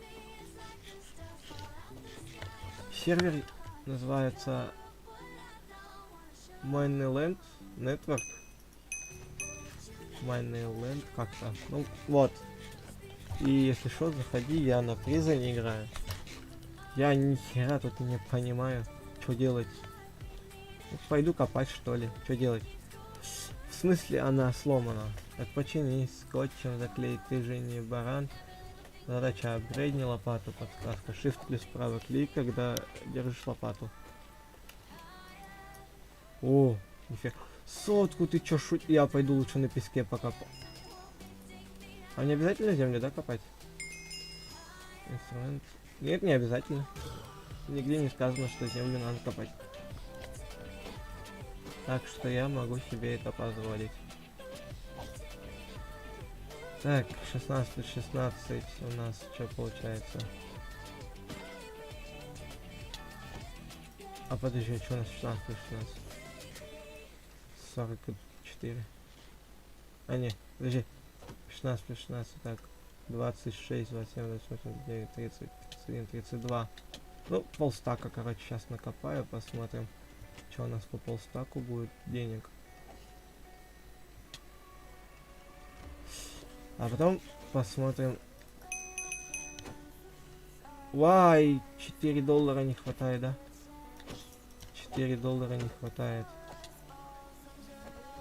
называется Mainland Network. Mainland как-то. Ну, вот. И если что, заходи, я на приза не играю. Я ни хера тут не понимаю, что делать. Ну, пойду копать, что ли. Что делать? В смысле она сломана? Так почини, скотчем заклеить, ты же не баран. Задача апгрейдни лопату, подсказка. Shift плюс правый клик, когда держишь лопату. О, нифига. Сотку, ты чё шут... Я пойду лучше на песке покопаю. А не обязательно землю, да, копать? Инструмент. Нет, не обязательно. Нигде не сказано, что землю надо копать. Так что я могу себе это позволить. Так, 16 плюс 16 у нас что получается? А подожди, что у нас 16 плюс 16? 44. А не, подожди. 16 плюс 16, так. 26, 27, 28, 29, 30, 31, 32. Ну, полстака, короче, сейчас накопаю, посмотрим, что у нас по полстаку будет денег. А потом посмотрим. Вай, 4 доллара не хватает, да? 4 доллара не хватает.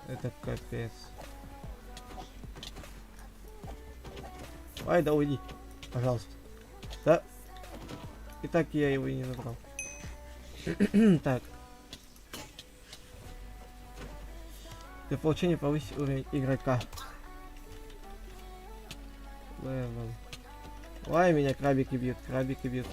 Это капец. Ай, да уйди, пожалуйста. Да. И так я его и не набрал. Так. Для получения повысить уровень игрока. Левел. Ой, меня крабики бьют, крабики бьют.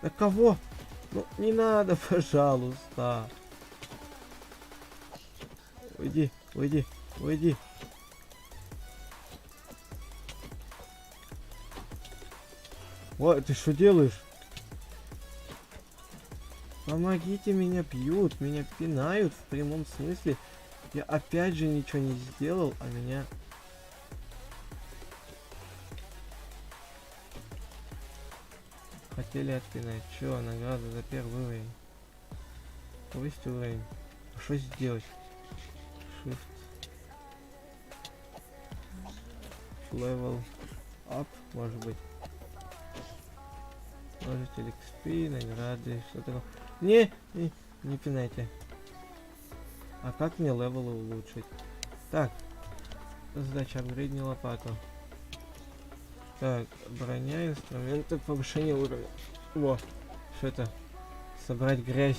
Да кого? Ну, не надо, пожалуйста. Уйди, уйди, уйди. Ой, ты что делаешь? Помогите, меня бьют, меня пинают в прямом смысле. Я опять же ничего не сделал, а меня... Хотели отпинать. Чё, награда за первый уровень. Повысить уровень. А что сделать? Shift. Level up, может быть. Множитель XP, награды, что такое. Не пинайте. А как мне левелы улучшить? Так. Задача апгрейдни лопату. Так, броня, инструменты, повышение уровня. Во, что это? Собрать грязь.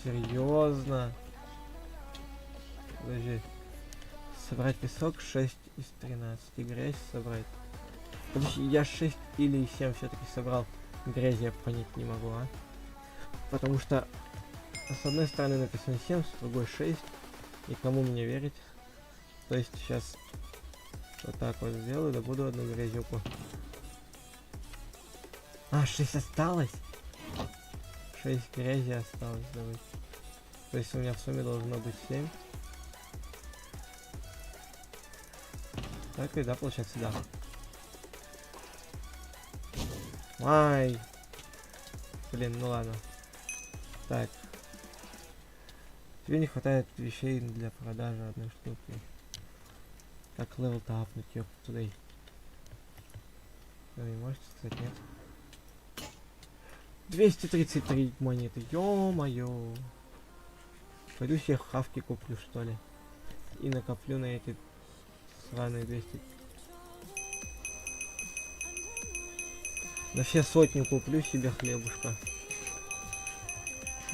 Серьезно? Подожди. Собрать песок 6 из 13. И грязь собрать. Подожди, я 6 или 7 все-таки собрал. Грязь я понять не могу, а? Потому что с одной стороны написано 7, с другой 6. И кому мне верить? То есть сейчас вот так вот сделаю, добуду одну грязюку. А, 6 осталось? 6 грязи осталось добыть. То есть у меня в сумме должно быть 7. Так и да, получается, да. Ай! Блин, ну ладно. Так. Тебе не хватает вещей для продажи одной штуки. Как левел-то апнуть, ёп, туда. Вы не можете сказать, нет? 233 монеты, ё-моё. Пойду себе хавки куплю, что ли. И накоплю на эти сраные 200. На все сотню куплю себе хлебушка.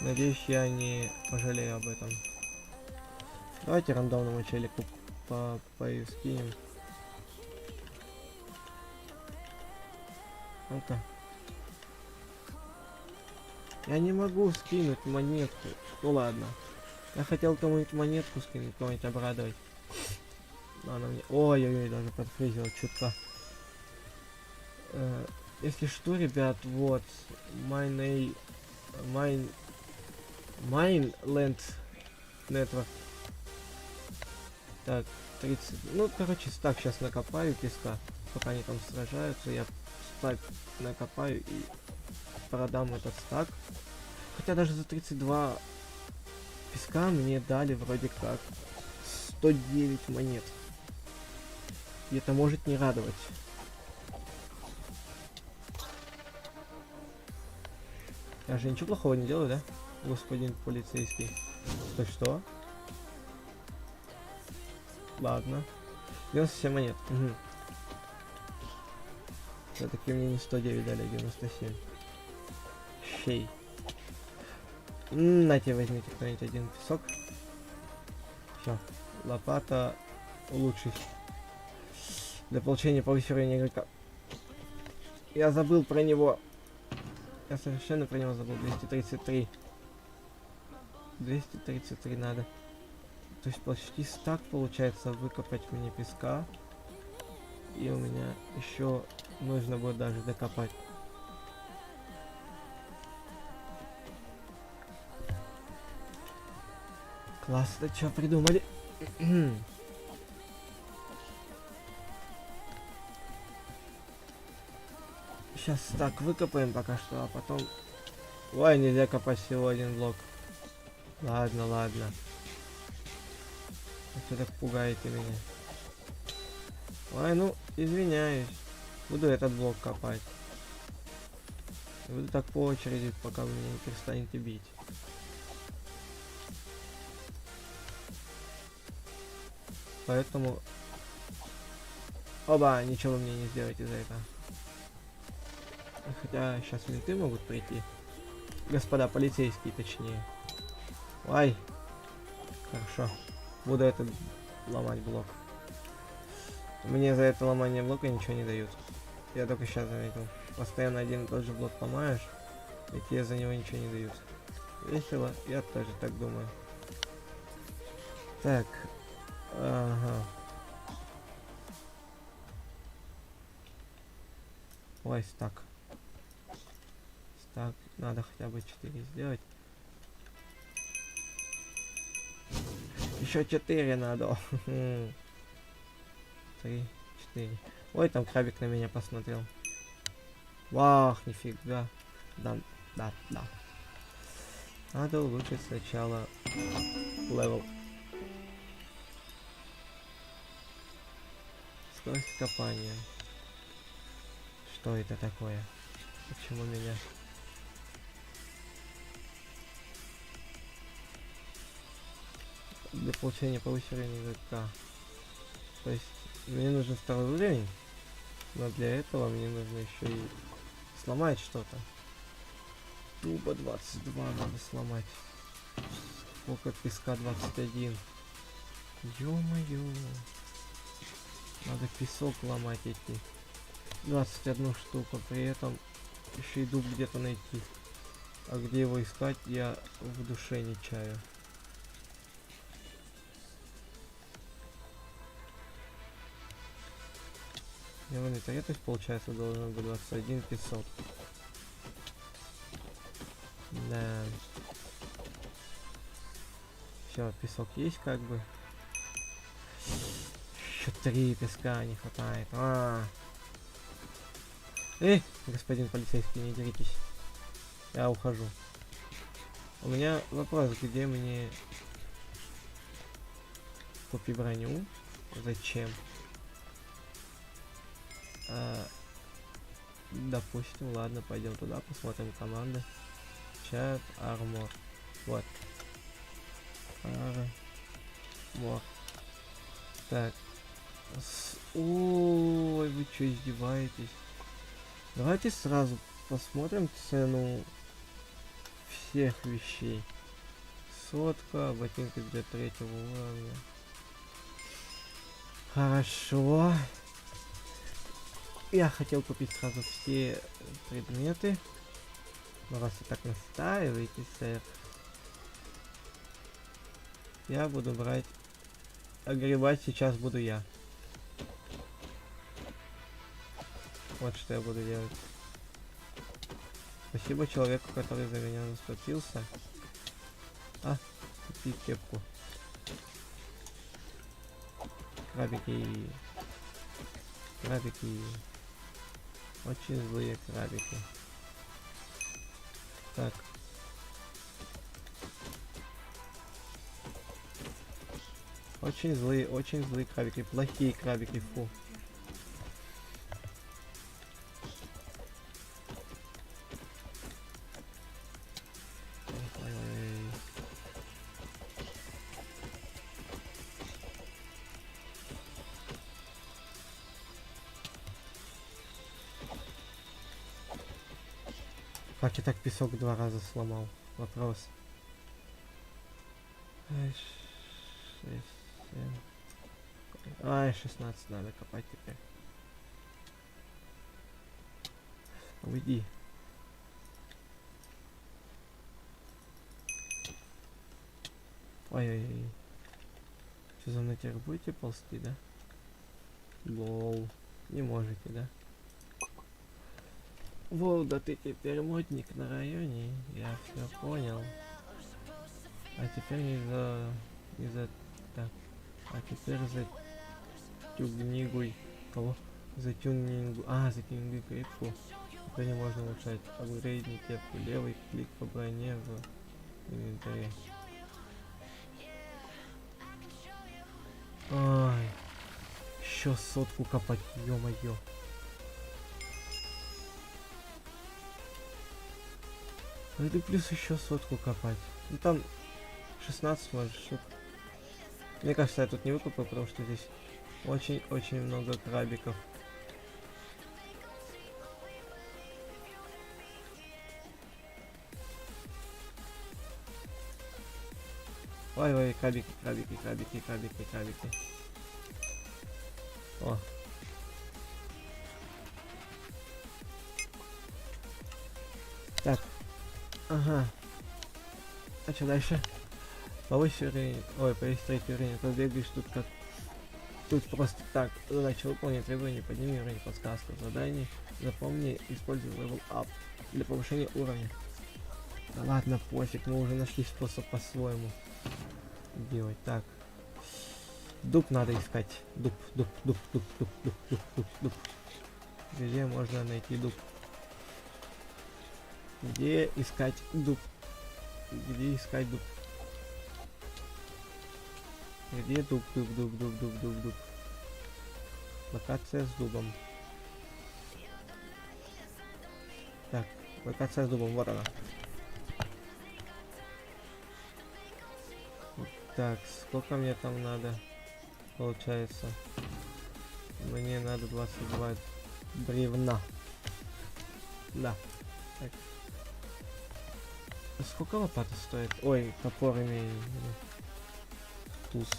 Надеюсь, я не пожалею об этом. Давайте рандомному челику скинем. Ну-ка. Я не могу скинуть монетку. Ну ладно. Я хотел кому-нибудь монетку скинуть, кого-нибудь обрадовать. Но она мне... Ой-ой-ой, даже подфризила чутка. Если что, ребят, вот. Mainland Network. Так, 30. Ну, короче, стак сейчас накопаю песка. Пока они там сражаются, я стак накопаю и продам этот стак. Хотя даже за 32 песка мне дали вроде как 109 монет. И это может не радовать. Я же ничего плохого не делаю, да? Господин полицейский. Что? Ладно. 97 монет. Угу. Все-таки мне не 109 дали, 97. Щей. На тебе возьмите кто-нибудь один песок. Все. Лопата улучшить. Для получения повышения игрока. Я забыл про него. Я совершенно про него забыл. 233. 233 надо. То есть почти стак получается выкопать мне песка. И у меня еще нужно будет даже докопать. Классно, что придумали. Сейчас так выкопаем пока что, а потом... Ой, нельзя копать всего один блок. Ладно, ладно. Вы так пугаете меня. Ой, ну, извиняюсь. Буду этот блок копать. Буду так по очереди, пока вы меня не перестанете бить. Поэтому... Оба, ничего вы мне не сделаете за это. Хотя сейчас менты могут прийти. Господа полицейские, точнее. Ай. Хорошо. Буду это ломать блок. Мне за это ломание блока ничего не дают. Я только сейчас заметил. Постоянно один и тот же блок ломаешь, и тебе за него ничего не дают. Весело, я тоже так думаю. Так. Ага. Ой, стак. Стак. Надо хотя бы 4 сделать. Еще 4 надо. 3, 4. Ой, там крабик на меня посмотрел. Вах, нифига. Да. Надо улучшить сначала левел. Скорость копания. Что это такое? Почему меня... Для получения повышения игрока. То есть мне нужен второй уровень, но для этого мне нужно еще и сломать что-то. Тупо 22 надо сломать. Сколько песка? 21. Ё-моё. Надо песок ломать эти 21 штуку. При этом еще и дуб где-то найти. А где его искать, я в душе не чаю. Я в инвентаре, то есть получается должен быть 21 500. Да. Все, песок есть как бы. Еще 3 песка не хватает. Господин полицейский, не деритесь. Я ухожу. У меня вопрос, где мне купи броню? Зачем? Допустим, ладно, пойдем туда, посмотрим команды. Чат, армор. Вот. Армор. Так. Ой, вы что, издеваетесь? Давайте сразу посмотрим цену всех вещей. Сотка, ботинки для 3-го уровня. Хорошо. Я хотел купить сразу все предметы. Но раз вы так настаиваете, сэр, я буду брать... Огребать сейчас буду я. Вот что я буду делать. Спасибо человеку, который за меня заступился. Купи кепку. крабики. Крабики. Очень злые крабики. Так. Очень злые крабики. Плохие крабики, фу. Ой-ой-ой. Как я так песок 2 раза сломал? Вопрос. 6, 7. Ай, 16 надо копать теперь. Уйди. Ой-ой-ой. Что за мной теперь будете ползти, да? Лол. Не можете, да? Воу, да ты теперь модник на районе. Я все понял. А теперь не за так. А теперь за тюгнигуй. Кого? За тюнингу. А, за тюнингу крипку. Теперь не можно улучшать. Апгрейдни кепку. Левый клик по броне в инвентаре. Ай. Еще сотку копать, ё-моё. Ну и плюс еще сотку копать. Ну там 16 может штук. Мне кажется, я тут не выкупил, потому что здесь очень-очень много крабиков. Ой-ой, крабики. О. Так. Ага. А что дальше? Повысь уровень. Ой, повысь третий уровень. А то бегаешь тут как... Тут просто так. Задача выполнить требования. Подними уровень подсказка. Задание. Запомни, используй level up. Для повышения уровня. Да ладно, пофиг. Мы уже нашли способ по-своему делать. Так. Дуб надо искать. Дуб. Где можно найти дуб? Где искать дуб? Где искать дуб? Где дуб? Локация с дубом. Так, локация с дубом, вот она. Так, сколько мне там надо? Получается. Мне надо 22 бревна. Да. Так. А сколько лопата стоит? Ой, топор имею. Туз.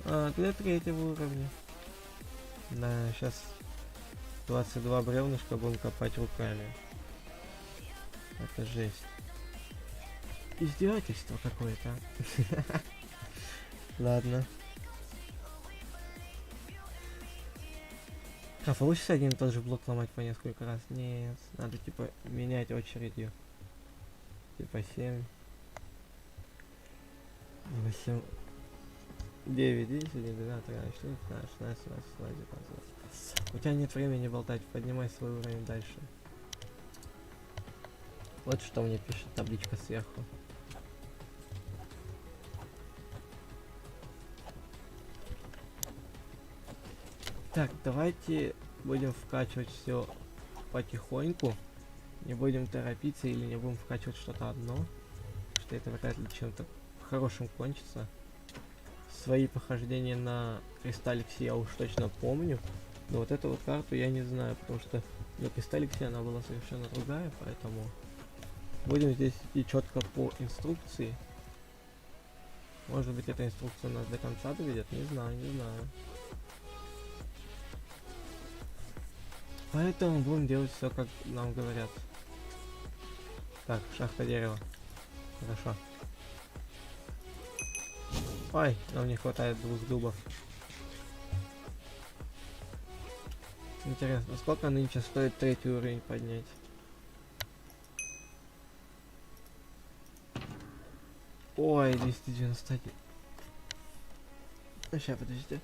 А, для третьего уровня. Да, сейчас 22 бревнышка будем копать руками. Это жесть. Издевательство какое-то. Ладно. А получится один и тот же блок ломать по несколько раз? Нет, надо типа менять очередью. Типа 7, 8, 9, 10, 11, 12, 13, 14, 15, 16, 17, 18, 19, 20. У тебя нет времени болтать, поднимай свой уровень дальше. Вот что мне пишет табличка сверху. Так, давайте будем вкачивать все потихоньку. Не будем торопиться или не будем вкачивать что-то одно. Что это вряд ли чем-то хорошим кончится. Свои похождения на Кристалликсе я уж точно помню. Но вот эту вот карту я не знаю, потому что на Кристалликсе она была совершенно другая, поэтому будем здесь идти четко по инструкции. Может быть, эта инструкция нас до конца доведет, не знаю. Поэтому будем делать все, как нам говорят. Так, шахта дерева. Хорошо. Ой, нам не хватает 2 дубов. Интересно, сколько нынче стоит 3-й уровень поднять? Ой, 291. Сейчас, подожди.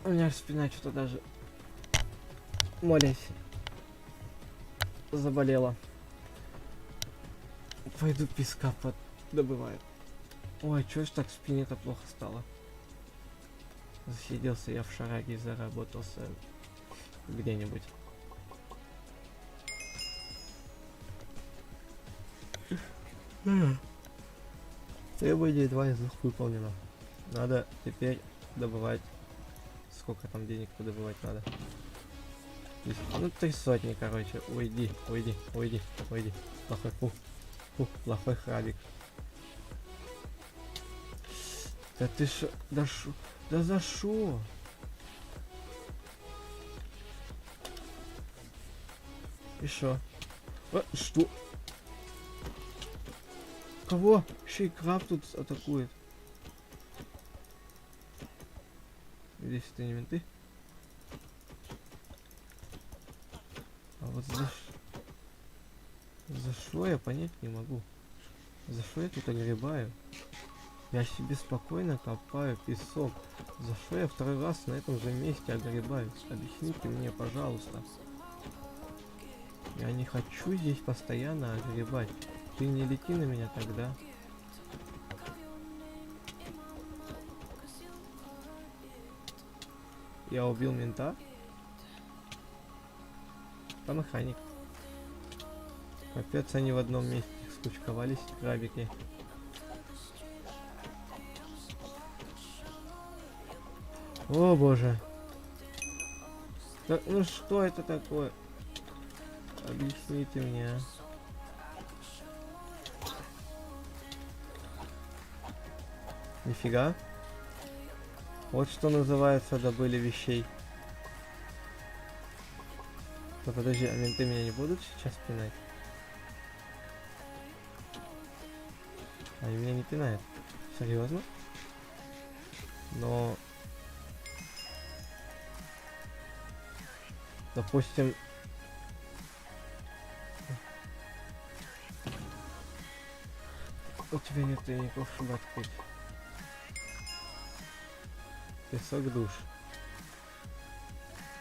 У меня спина что-то даже, молясь, заболела. Пойду песка добываю. Ой, чё ж так в спине-то плохо стало? Засиделся я в шараге и заработался где-нибудь. Требование 2 из 2 выполнено. Надо теперь добывать. Сколько там денег добывать надо? Ну 3 сотни, короче. Уйди, уйди, уйди, уйди. Плохой, плохой храбик. Да ты шо, да шо, да за шо? И шо? Что? Кого? Шейкраб тут атакует. Здесь это не менты. А вот за что я понять не могу. За что я тут огребаю? Я себе спокойно копаю песок. За что я второй раз на этом же месте огребаю? Объясните мне, пожалуйста. Я не хочу здесь постоянно огребать. Ты не лети на меня тогда. Я убил мента. Там механик. Капец, они в одном месте скучковались, крабики. О боже. Да, ну что это такое? Объясните мне. Нифига. Вот что называется добыли вещей. Да подожди, а менты меня не будут сейчас пинать? Они меня не пинают. Серьезно? Но... Допустим... У тебя нет тайников, чтобы открыть. Песок душ.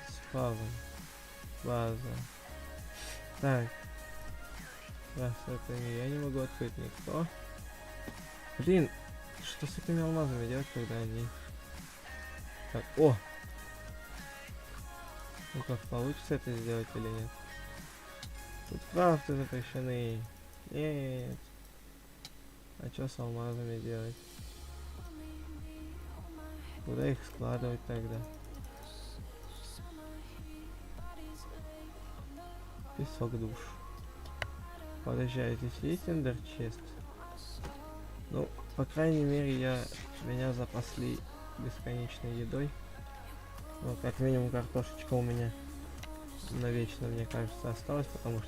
Спавн. База. Так. Раз это не я не могу открыть никто. Блин, что с этими алмазами делать, когда они... Так, о! Ну как, получится это сделать или нет? Тут крафты запрещены. Нет. А что с алмазами делать? Куда их складывать тогда? Песок душ. Подожди, а здесь есть эндерчест? Ну, по крайней мере, меня запасли бесконечной едой. Ну, как минимум картошечка у меня навечно, мне кажется, осталась, потому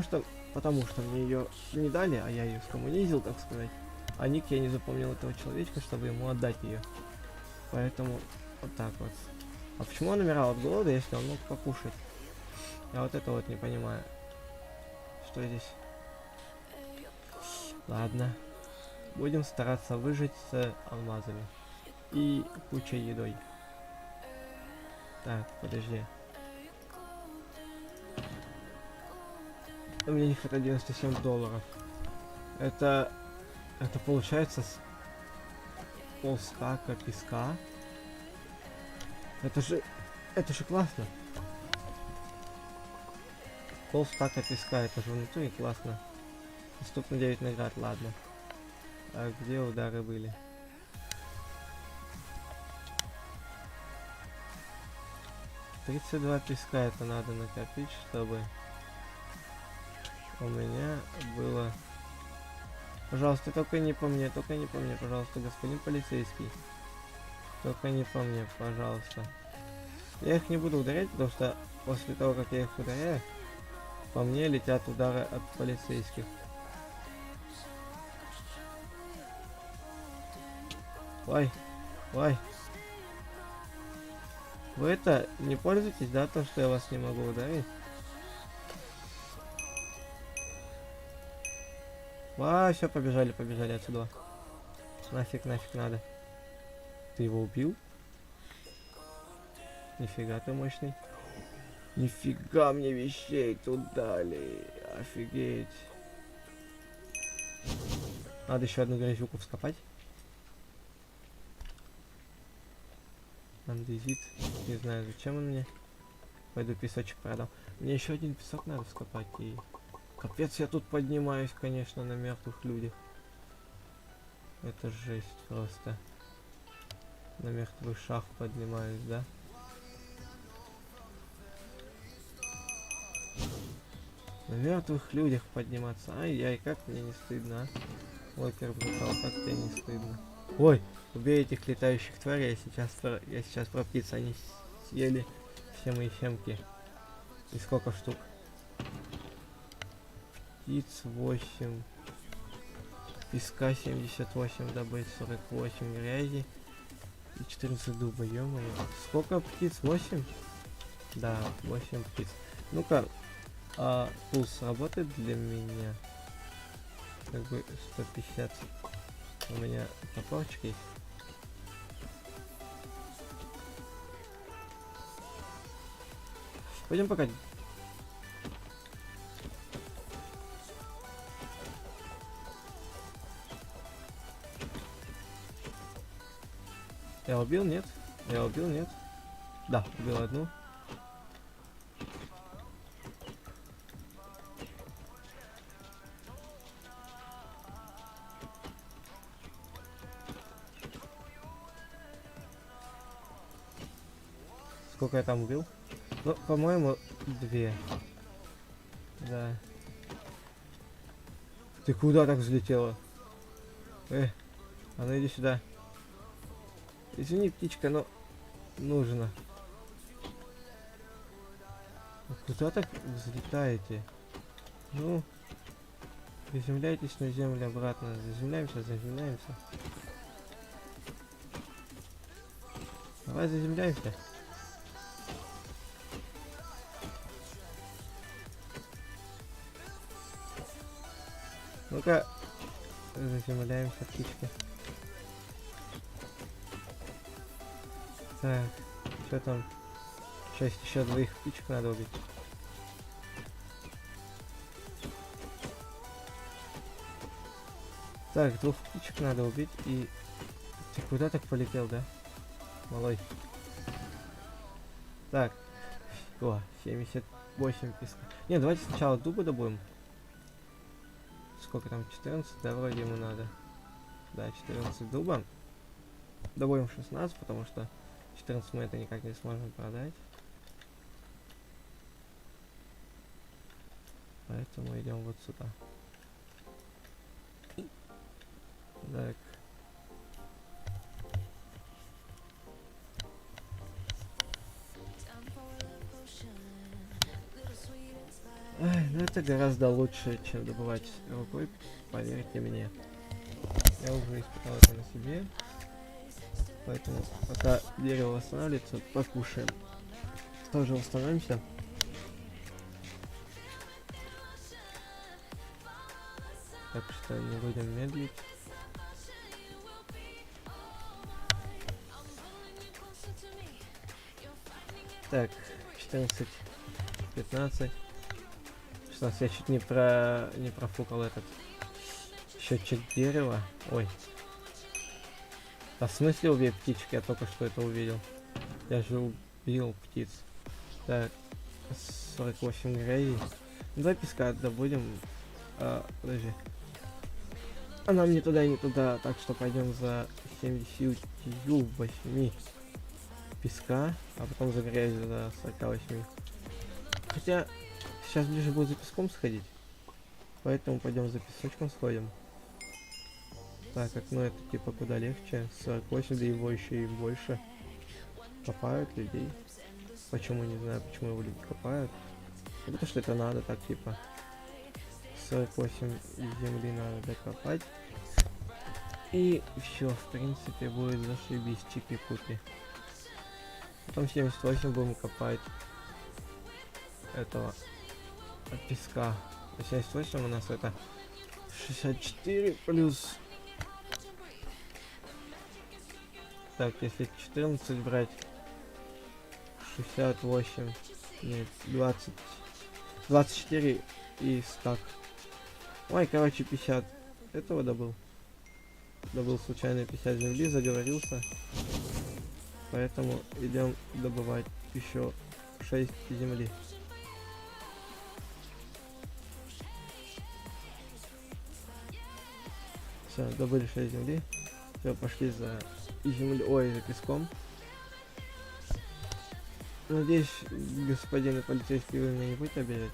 что мне ее не дали, а я ее скоммунизил, так сказать. А ник я не запомнил этого человечка, чтобы ему отдать ее. Поэтому вот так вот. А почему он умирал от голода, если он мог покушать? Я вот это вот не понимаю. Что здесь? Ладно. Будем стараться выжить с алмазами. И кучей едой. Так, подожди. У меня не хватает $97. Это получается полстака песка. Это же классно. Полстака песка, это же внутри классно. Доступно 9 наград, ладно. А где удары были? $32 песка это надо накопить, чтобы у меня было... Пожалуйста, только не по мне, пожалуйста, господин полицейский. Только не по мне, пожалуйста. Я их не буду ударять, потому что после того, как я их ударяю, по мне летят удары от полицейских. Ой, ой. Вы это не пользуетесь, да, то, что я вас не могу ударить? А, все, побежали, побежали отсюда. Нафиг, нафиг надо. Ты его убил? Нифига ты мощный. Нифига мне вещей тут дали. Офигеть. Надо еще одну грязюку вскопать. Андезит. Не знаю, зачем он мне. Пойду песочек продам. Мне еще один песок надо вскопать. И капец, я тут поднимаюсь, конечно, на мертвых людях. Это жесть просто. На мертвый шах поднимаюсь, да? На мертвых людях подниматься. Ай-яй, как мне не стыдно, а? Локер брутал, как тебе не стыдно? Ой, убей этих летающих тварей, я сейчас про птиц, они съели все мои семки. И сколько штук? Птиц 8. Песка 78, добыть 48 грязи. И 14 дуба, ё-моё. Сколько птиц? 8? Да, 8 птиц. Ну-ка, пулс работает для меня? Как бы 150. У меня топорчик есть. Пойдем пока. Я убил, нет? Я убил, нет? Да, убил одну. Сколько я там убил? Ну, по-моему, 2. Да. Ты куда так взлетела? А ну иди сюда. Извини, птичка, но нужно. Вы куда так взлетаете? Ну, приземляйтесь на землю обратно. Заземляемся, заземляемся. Давай заземляемся. Ну-ка, заземляемся, птичка. Так, что там? 6 еще 2 птичек надо убить. Так, 2 птичек надо убить и... Ты куда так полетел, да? Малой. Так. О, 78 песка. Не, давайте сначала дуба добудем. Сколько там? 14? Да, вроде ему надо. Да, 14 дуба. Добудем 16, потому что 14 мы это никак не сможем продать. Поэтому идем вот сюда. Так. Ай, ну это гораздо лучше, чем добывать рукой, поверьте мне. Я уже испытал это на себе. Поэтому пока дерево восстанавливается, покушаем. Тоже восстановимся. Так что не будем медлить. Так, 14, 15, 16. Я чуть не профукал этот счетчик дерева. Ой. А в смысле убей птички? Я только что это увидел. Я же убил птиц. Так, 48 грязей. Давай песка добудем. Подожди. А нам не туда и не туда, так что пойдем за 78 песка, а потом за грязью за 48. Хотя сейчас ближе будет за песком сходить, поэтому пойдем за песочком сходим. Так, окно это типа куда легче. 48, да его еще и больше. Копают людей. Почему, не знаю, почему его люди копают. Потому что это надо так типа. 48 земли надо докопать. И все, в принципе, будет зашибись чики-пуки. Потом 78 будем копать этого от песка. 78 у нас это 64 плюс... Так, если 14 брать... 68... Нет, 20... 24 и стак. Ой, короче, 50. Этого добыл. Добыл случайно 50 земли, заговорился. Поэтому идем добывать еще 6 земли. Все, добыли 6 земли. Все, пошли за землей, ой, за песком. Надеюсь, господин полицейский, вы меня не будете обижать.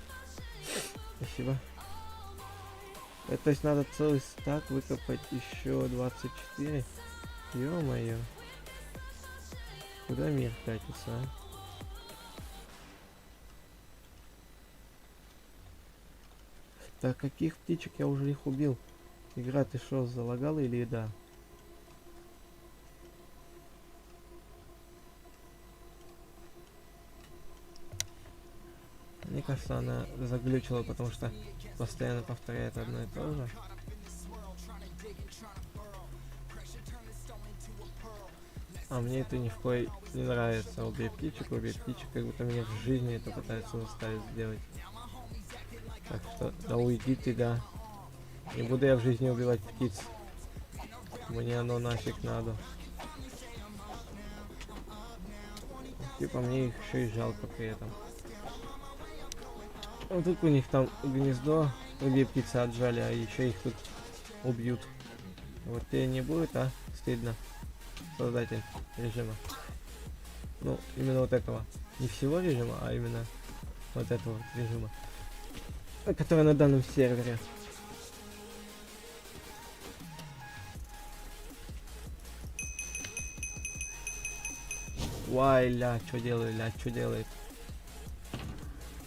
Спасибо. Это, то есть надо целый стак выкопать, еще 24. Ё-моё. Куда мир катится, а? Так, каких птичек я уже их убил? Игра, ты что, залагала или да? Мне кажется, она заглючила, потому что постоянно повторяет одно и то же. А мне это ни в коей не нравится. Убей птичек, как будто меня в жизни это пытаются заставить сделать. Так что, да уйди ты, да. Не буду я в жизни убивать птиц. Мне оно нафиг надо. Типа мне их еще и жалко при этом. Вот тут у них там гнездо, обе птицы отжали, а еще их тут убьют. Вот тебе не будет, а? Стыдно. Создатель режима. Ну, именно вот этого. Не всего режима, а именно вот этого вот режима. Который на данном сервере. Вай, ля, что делает, ля, что делает?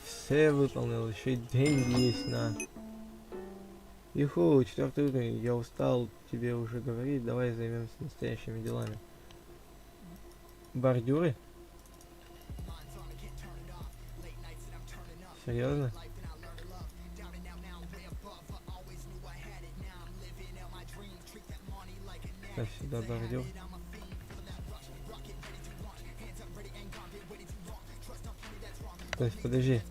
Все выполнил, еще и деньги есть на. Иху, 4-й уровень, я устал тебе уже говорить, давай займемся настоящими делами. Бордюры? Серьезно? Так, сюда бордюр. То есть, подожди,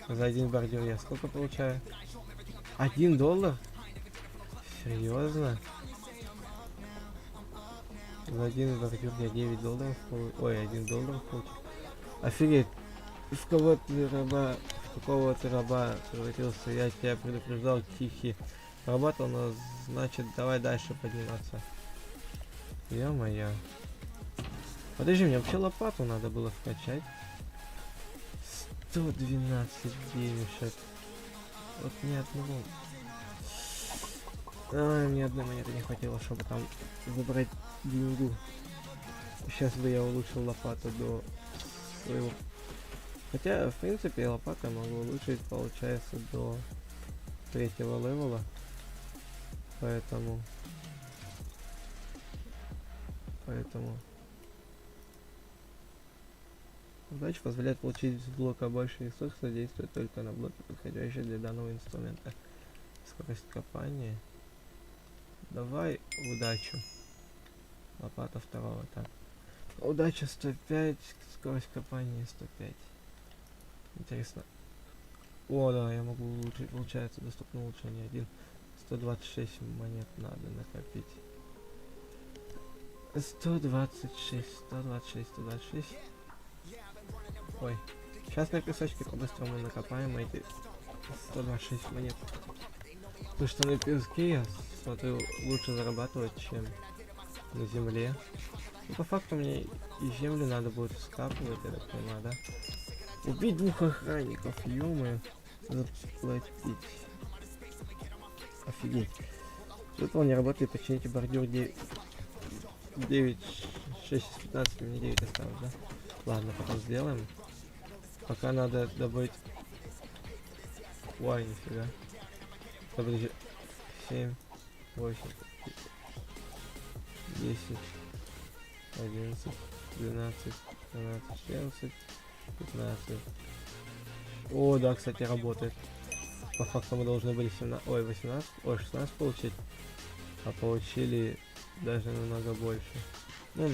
за один бордюр я сколько получаю? $1? Серьезно? За один бордюр я $9 получу. Ой, $1 получу. Офигеть. В кого ты раба, в какого ты раба превратился? Я тебя предупреждал, тихий. Работал, но значит давай дальше подниматься. Ё-моё. Подожди, мне вообще лопату надо было вкачать. 112 денежек. Вот ни одного. Ни одной монеты не хватило, чтобы там забрать деньгу. Сейчас бы я улучшил лопату до своего. Хотя, в принципе, лопата могу улучшить, получается, до 3-го левела. Поэтому. Удача позволяет получить с блока больше ресурсов, действует только на блоке, подходящие для данного инструмента. Скорость копания. Давай удачу. Лопата второго, так. Удача 105, скорость копания 105. Интересно. О, да, я могу улучшить, получается, доступно улучшение 1. 126 монет надо накопить. 126. Ой. Сейчас на песочке по-быстрому накопаем эти 126 монет. Потому что на песке, я смотрю, лучше зарабатывать, чем на земле. Ну, по факту мне и землю надо будет скапывать, я так понимаю, да? Убить 2 охранников, ё-моё. Заплатить. Офигеть. Тут он не работает, почините бордюр 9, 6 из 15, мне 9 осталось, да? Ладно, потом сделаем. Пока надо добыть... Ой, нифига. Подожди. 7, 8, 10, 11, 12, 13, 14, 15. О, да, кстати, работает. по факту мы должны были 17, ой, 18, ой, 16 получить, а получили даже намного больше. Ну,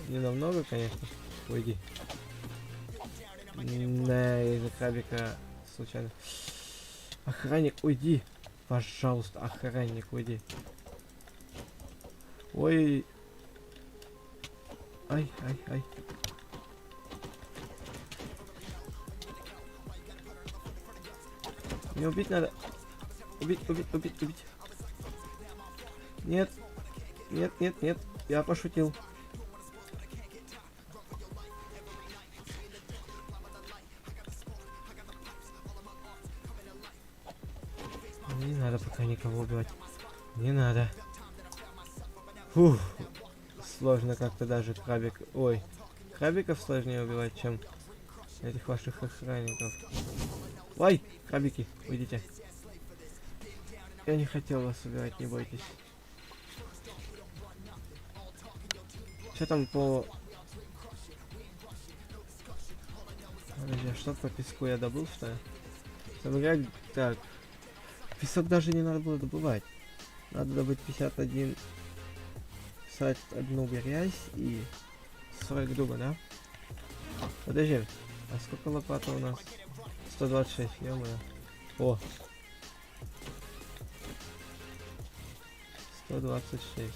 не намного, конечно. Уйди. Да, из-за крабика случайно. Охранник, уйди. Пожалуйста, охранник, уйди. Ой. Ай, ай, ай. Не убить надо. Убить, убить, убить, убить. Нет. Нет, нет, нет. Я пошутил. Не надо пока никого убивать. Не надо. Фух. Сложно как-то даже крабик... Ой. Крабиков сложнее убивать, чем этих ваших охранников. Ой, крабики, уйдите. Я не хотел вас убивать, не бойтесь. Что там по... Подожди, а что по песку я добыл, что ли? Чтобы играть... Так. Песок даже не надо было добывать. Надо добыть 51... 51 грязь и 40 дуба, да? Подожди, а сколько лопата у нас? 126, ё-моё. О! 126.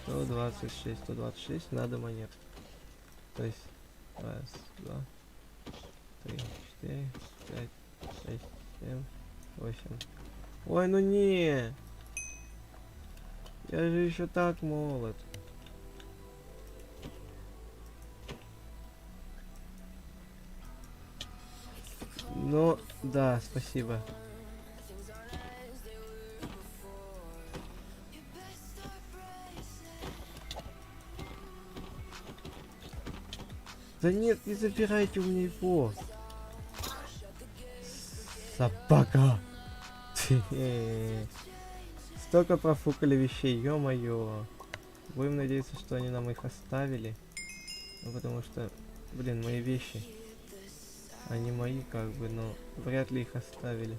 Сто двадцать шесть надо монет. То есть раз, два, три, четыре, пять, шесть, семь, 8. Ой, ну не! Я же еще так молод. Ну, да, спасибо. Да нет, не забирайте у меня его. Собака. Столько профукали вещей, ё-моё. Будем надеяться, что они нам их оставили. Ну, потому что, блин, мои вещи. Они мои, как бы, но вряд ли их оставили.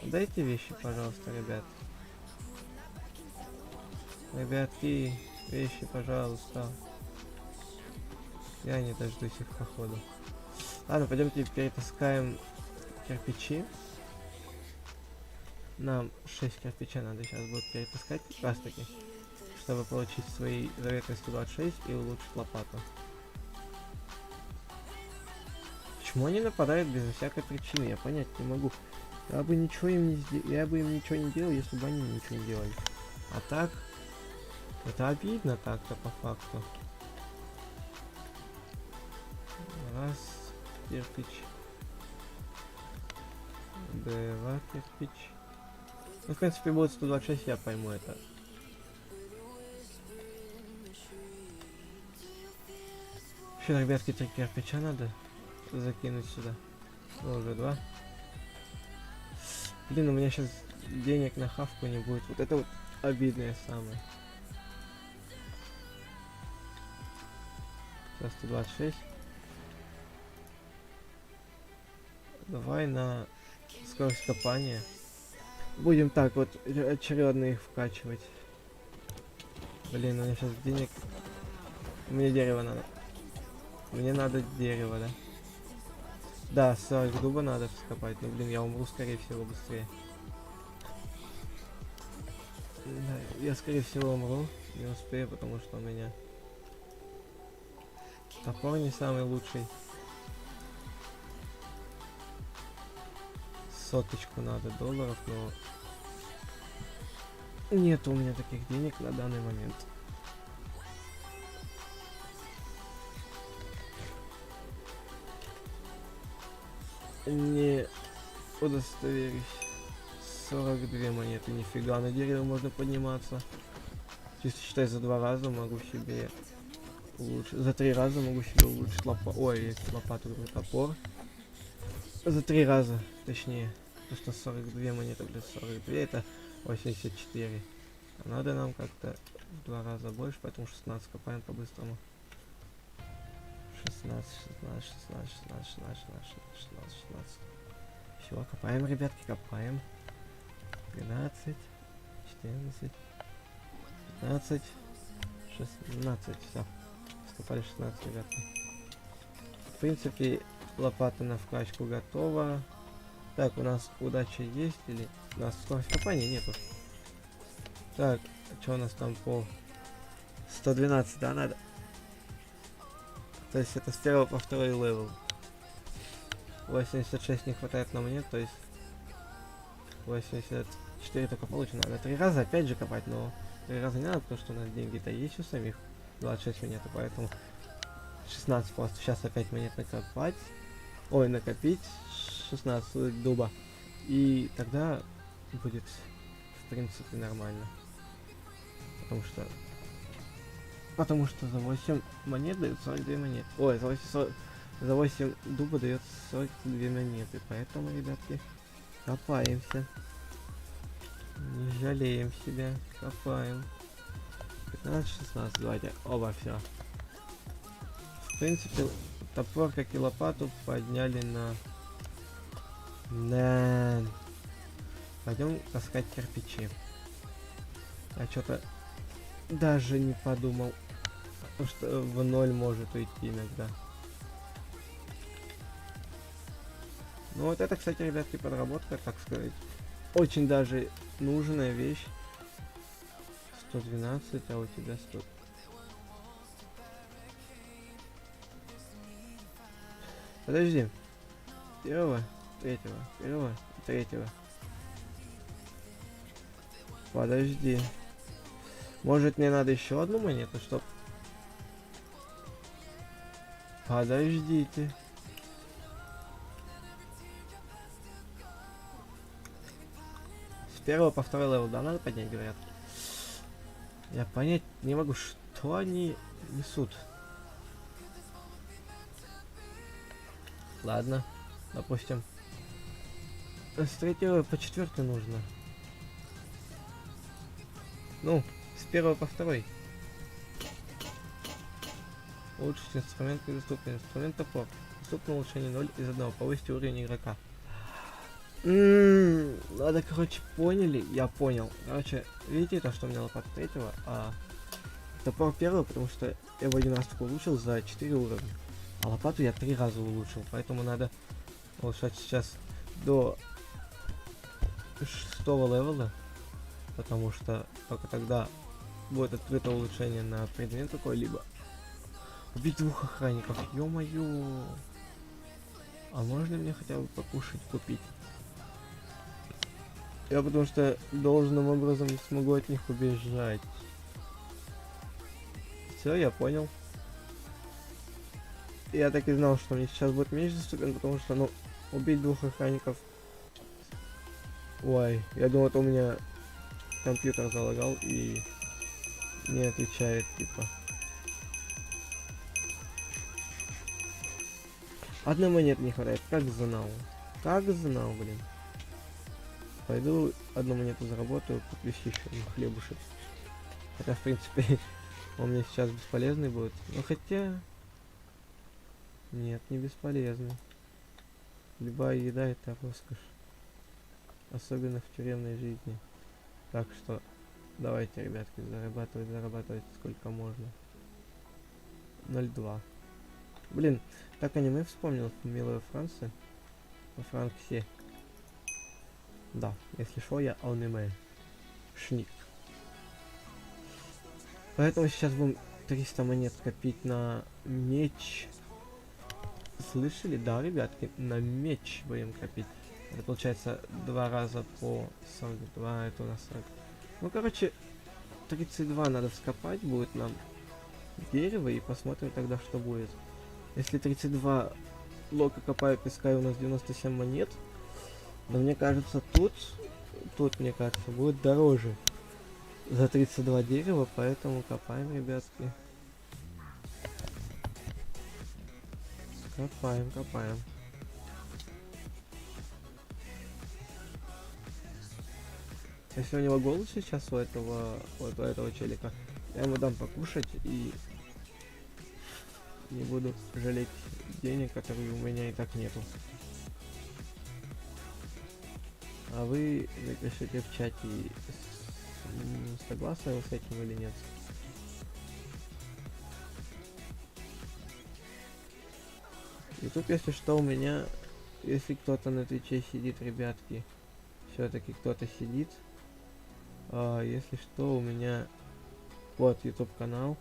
Дайте вещи, пожалуйста, ребят. Ребятки, вещи, пожалуйста. Я не дождусь их, походу. Ладно, пойдемте перетаскаем кирпичи. Нам 6 кирпича надо сейчас будет перетаскать, как раз таки, чтобы получить свои заветные 126 и улучшить лопату. Почему они нападают без всякой причины? Я понять не могу. Я бы им ничего не делал, если бы они ничего не делали. А так, это обидно так-то по факту. Раз кирпич. Два кирпич. Ну, в принципе, будет 126, я пойму это. Еще, ребятки, 3 кирпича надо закинуть сюда. Ну, уже 2. Блин, у меня сейчас денег на хавку не будет. Вот это вот обидное самое. Сейчас 126. Давай на скорость копания. Будем так вот очередно их вкачивать. Блин, у меня сейчас денег... Мне дерево надо. Мне надо дерево, да? Да, 40 дуба надо вскопать. Ну, блин, я умру, скорее всего, быстрее. Да, я, скорее всего, умру. Не успею, потому что у меня... Топор не самый лучший. Соточку надо долларов, но... Нет у меня таких денег на данный момент. Не удостоверюсь. 42 монеты, нифига, на дерево можно подниматься. Чисто считай, за 2 раза могу себе улучшить. За 3 раза могу себе улучшить лопату. Ой, лопату, топор. За 3 раза, точнее. Потому что 42 монеты плюс 42 это 84. А надо нам как-то в 2 раза больше, поэтому 16 копаем по-быстрому. 16, 16, 16, 16, 16, 16, 16. Все, копаем, ребятки, копаем. 13, 14, 15, 16. Все. Скопали 16, ребятки. В принципе, лопата на вкачку готова. Так, у нас удача есть или... У нас скорость копания нету. Так, что у нас там по... 112, да, надо? То есть это с первого по второй левел. 86 не хватает на мне, то есть 84 только получено. Надо 3 раза опять же копать, но 3 раза не надо, потому что у нас деньги-то есть у самих. 26 монет, поэтому 16 просто. Сейчас опять монет накопать. Ой, накопить 16 дуба. И тогда будет в принципе нормально. Потому что за 8 монет дают 42 монеты. Ой, за 8 дуба дает 42 монеты. Поэтому, ребятки, копаемся. Не жалеем себя. Копаем. 15-16. Давайте оба все. В принципе, топор, как и лопату, подняли на... Пойдем таскать кирпичи. Я что-то даже не подумал, что в ноль может уйти иногда. Ну вот это, кстати, ребятки, подработка, так сказать. Очень даже нужная вещь. 112, а у тебя 100. Подожди. Первого, третьего. Подожди. Может, мне надо еще одну монету, чтоб... Подождите. С первого по второй левел, да, надо поднять, говорят? Я понять не могу, что они несут. Ладно, допустим. С третьего по четвертый нужно. Ну, с первого по второй. Улучшить инструмент недоступен. Инструмент топор. Доступно улучшение 0 из 1. Повысить уровень игрока. Надо, короче, поняли? Я понял. Короче, видите то, что у меня лопата третьего, а топор первого, потому что я его один раз только улучшил за 4 уровня. А лопату я 3 раза улучшил, поэтому надо улучшать сейчас до 6 левела, потому что только тогда будет открыто улучшение на предмет какой-либо. Убить 2 охранников, ё-моё! А можно мне хотя бы покушать купить? Я потому что должным образом не смогу от них убежать. Все, я понял. Я так и знал, что мне сейчас будет меч доступен, потому что, ну, убить 2 охранников. Ой, я думал, это у меня компьютер залагал и не отвечает, типа. Одной монеты не хватает, как знал. Как знал, блин. Пойду одну монету заработаю, куплю еще хлебушек. Хотя, в принципе, он мне сейчас бесполезный будет. Но хотя... Нет, не бесполезный. Любая еда это роскошь. Особенно в тюремной жизни. Так что, давайте, ребятки, зарабатывать сколько можно. 0,2. Блин, так аниме вспомнил, «Милая Франция». Во Франции. Да, если шо, я аниме. Шник. Поэтому сейчас будем 300 монет копить на меч. Слышали? Да, ребятки, на меч будем копить. Это получается 2 раза по 42, это у нас 40. Ну, короче, 32 надо вскопать будет нам дерево и посмотрим тогда, что будет. Если 32 блока копаю песка и у нас 97 монет, но мне кажется, тут, мне кажется, будет дороже за 32 дерева, поэтому копаем, ребятки. Копаем. Если у него голос сейчас у этого челика, я ему дам покушать и не буду жалеть денег, которые у меня и так нету. А вы напишите в чате, согласны вы с этим или нет. И тут, если что, у меня, если кто-то на Твиче сидит, ребятки, все-таки кто-то сидит, если что, у меня вот YouTube канал,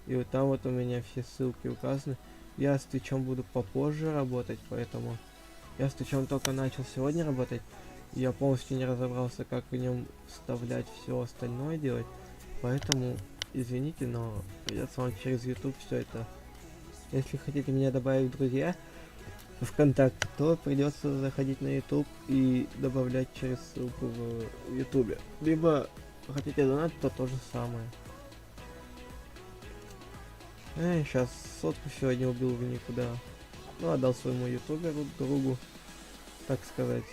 и вот там вот у меня все ссылки указаны. Я с Твичом буду попозже работать, поэтому я с Твичом только начал сегодня работать. Я полностью не разобрался, как в нем вставлять все остальное делать, поэтому извините, но придется вам через YouTube все это. Если хотите меня добавить в друзья ВКонтакте, то придется заходить на YouTube и добавлять через ссылку в YouTube. Либо хотите донат, то то же самое. Сейчас сотку сегодня убил в никуда. Ну, отдал своему ютуберу, другу, так сказать.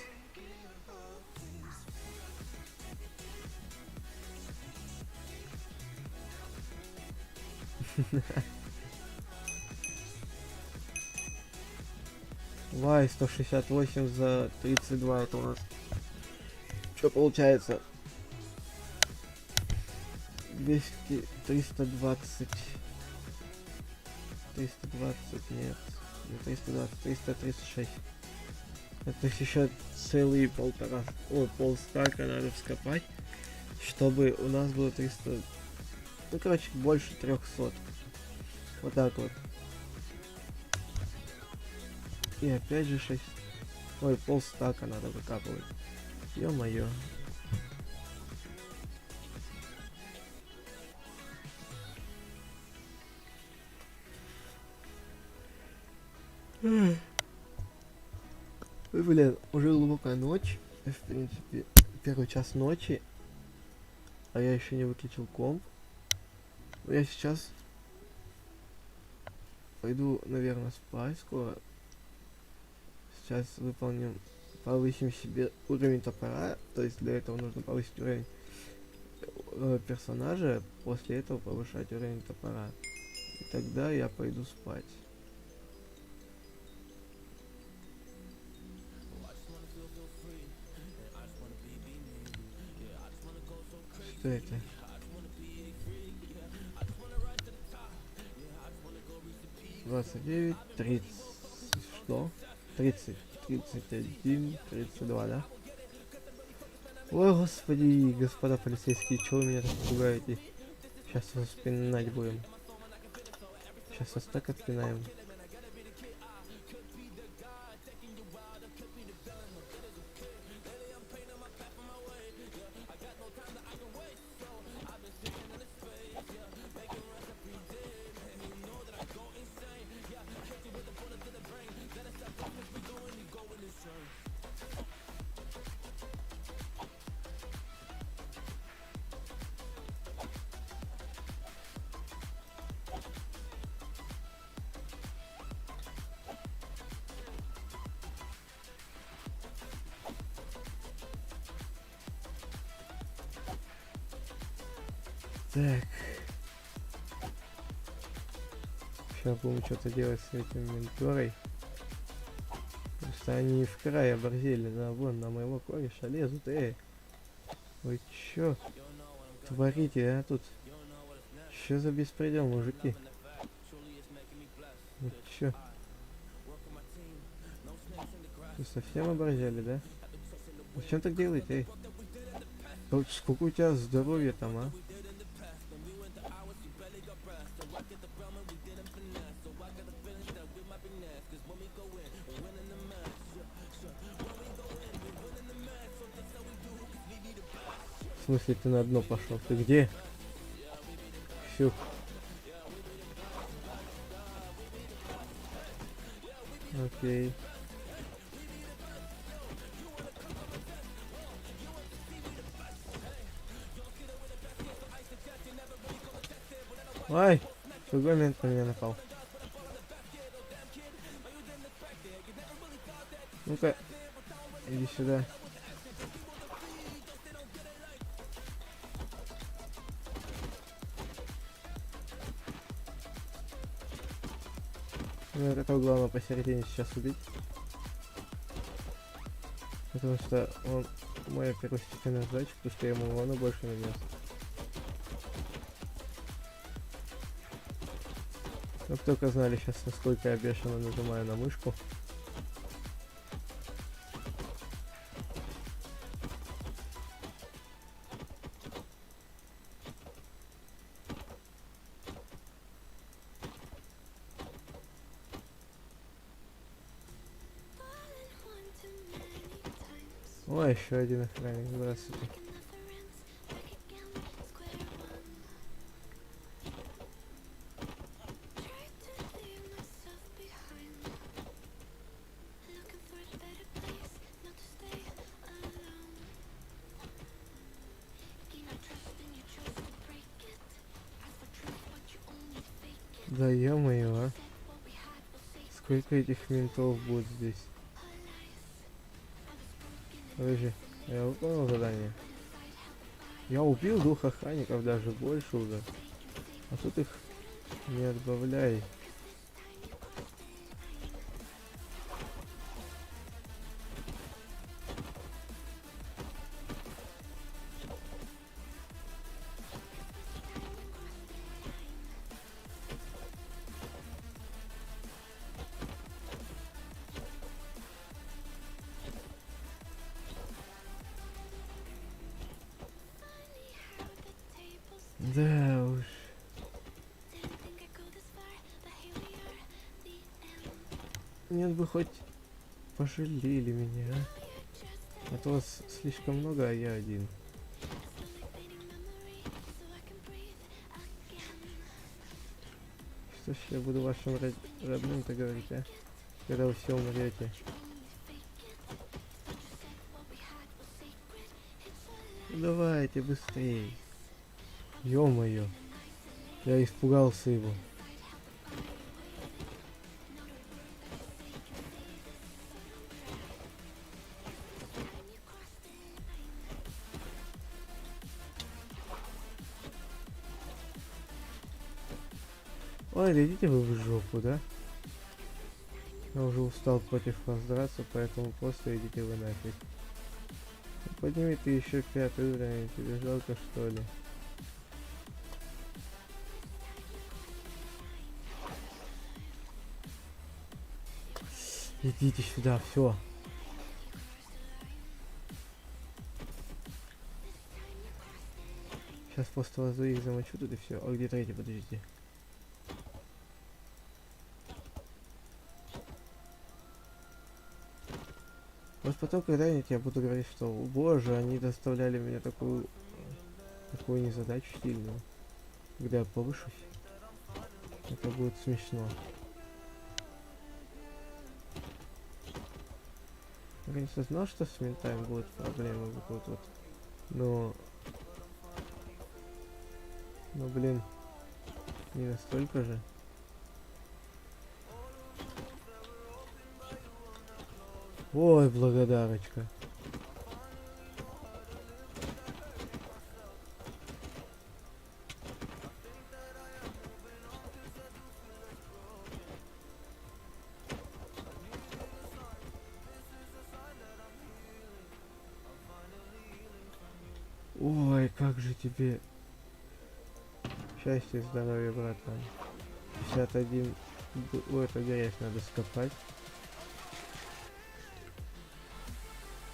Вай, 168 за 32, это у нас. Что получается? 200, 320. 320, нет. Не 320, 336. Это еще целые полстака надо вскопать, чтобы у нас было 300. Ну, короче, больше 300. Вот так вот. И опять же 6. Ой, полстака надо выкапывать. Ё-моё. Блин, уже глубокая ночь. В принципе, первый час ночи. А я еще не выключил комп. Я сейчас пойду, наверное, спать скоро. Сейчас повысим себе уровень топора. То есть для этого нужно повысить уровень персонажа. После этого повышать уровень топора. И тогда я пойду спать. Что это? Двадцать 30. Что? 30, 31, 32, да? Ой, господи, господа полицейские, чего вы меня так пугаете? Сейчас вас спинать будем. Сейчас вас так отпинаем. Так. Сейчас будем что-то делать с этим менторой. Потому что они в край оборзели, да, вон на моего кореша лезут, Вы чё творите, а тут? Что за беспредел, мужики? Вы чё? Вы совсем оборзели, да? Зачем так делаете, Сколько у тебя здоровья там, а? В смысле, ты на дно пошел? Ты где? Фух. Окей. Ай! Другой мент на меня напал. Ну-ка, иди сюда. Ну, этого главное посередине сейчас убить. Потому что он моя первостепенная задача, потому что я ему урона больше нанес. Чтоб только знали сейчас, насколько я бешено нажимаю на мышку. О, еще один охранник, здравствуйте. Да ё-моё, а. Сколько этих ментов будет здесь? Подожди, я выполнил задание. Я убил 2 охранников, даже больше уже. А тут их не отбавляй. Да уж. Нет бы хоть пожалели меня, а? А то вас слишком много, а я один. Что ж я буду вашим родным-то говорить, а? Когда вы все умрете. Давайте быстрее. Ё-моё. Я испугался его. Ой, да идите вы в жопу, да? Я уже устал против вас драться, поэтому просто идите вы нафиг. Подними ты еще 5-й уровень, тебе жалко что ли? Идите сюда, все. Сейчас просто вас двоих замочу тут и все. А где третий, подождите. Вот потом когда-нибудь я буду говорить, что, о боже, они доставляли мне такую незадачу сильную. Когда я повышусь, это будет смешно. Я, конечно, знал, что с ментами будут проблемы вот. Но... Но, блин, не настолько же. Ой, благодарочка. Ой, как же тебе счастье и здоровья, братан. 51. Ой, это грязь надо скопать.